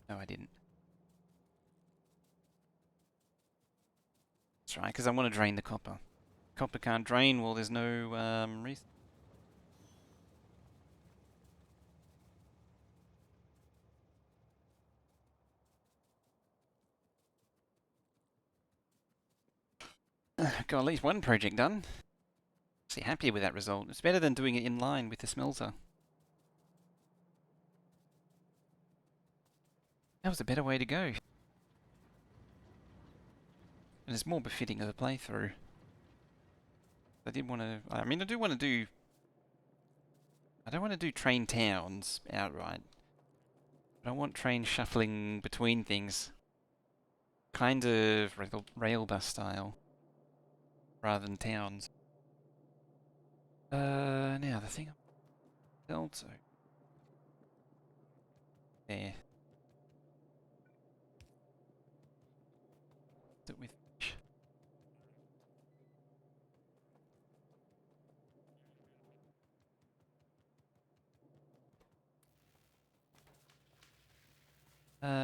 Speaker 1: No, I didn't. That's right, because I want to drain the copper. Copper can't drain, well, there's no reason. Got at least one project done. Actually happy with that result. It's better than doing it in line with the smelter. That was a better way to go. And it's more befitting of the playthrough. I did want to... I mean, I do want to do... I don't want to do train towns outright. But I want trains shuffling between things. Kind of rail bus style. Rather than towns. Now the thing... Delta. There. Sit with...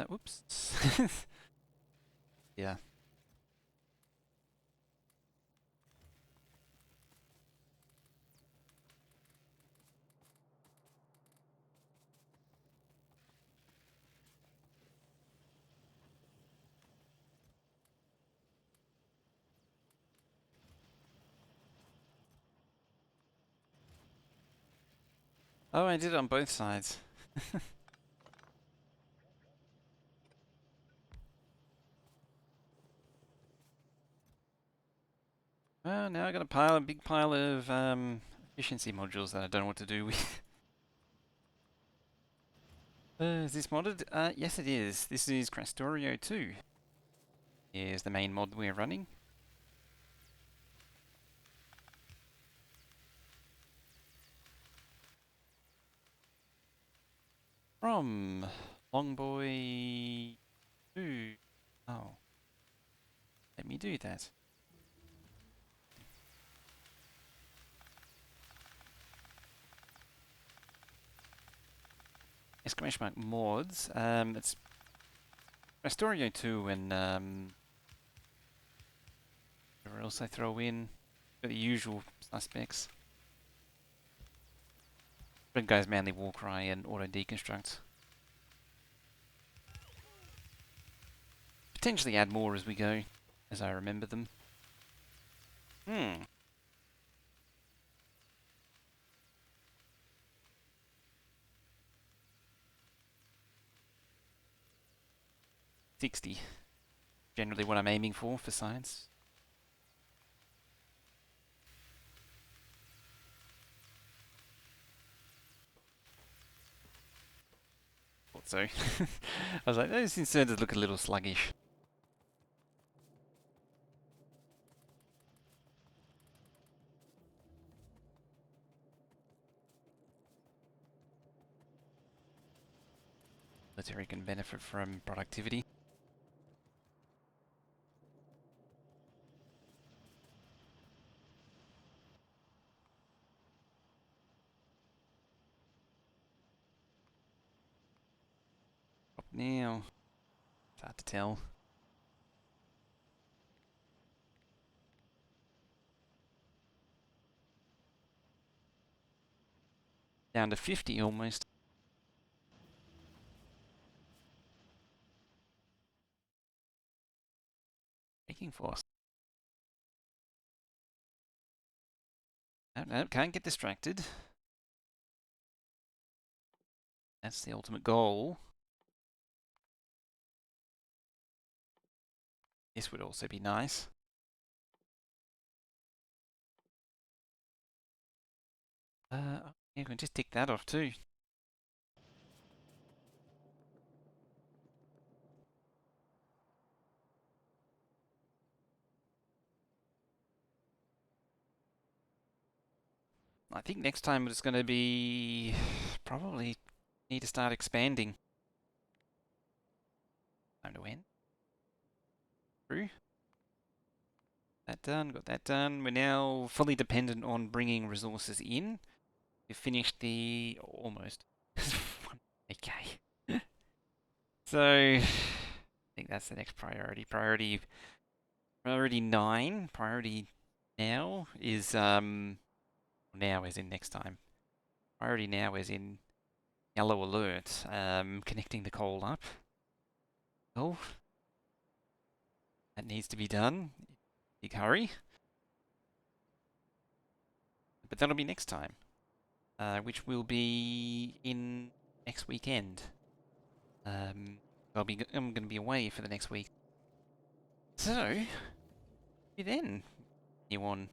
Speaker 1: Whoops. Yeah. Oh, I did it on both sides. Well, now I got a big pile of efficiency modules that I don't know what to do with. Is this modded? Yes it is. This is Krastorio 2. Is the main mod we're running. From Longboy 2. Oh. Let me do that. Exclamation mark mods. It's Krastorio 2 and whatever else I throw in. Got the usual suspects. Red Guy's Manly Warcry and Auto Deconstruct. Potentially add more as we go, as I remember them. 60. Generally what I'm aiming for science. Thought so. I was like, those inserters look a little sluggish. Military can benefit from productivity. now? It's hard to tell. Down to 50 almost. Braking force. No, no, can't get distracted. That's the ultimate goal. This would also be nice. Yeah, we can just tick that off too. I think next time it's going to be probably need to start expanding. Time to end. Through. That done, got that done. We're now fully dependent on bringing resources in. We've finished the almost 1k. So I think that's the next priority. Priority 9. Priority now is now as in next time. Priority now is in yellow alert. Connecting the coal up. Oh, that needs to be done. Big hurry. But that'll be next time, which will be in next weekend. I'm going to be away for the next week. So, see you then, you on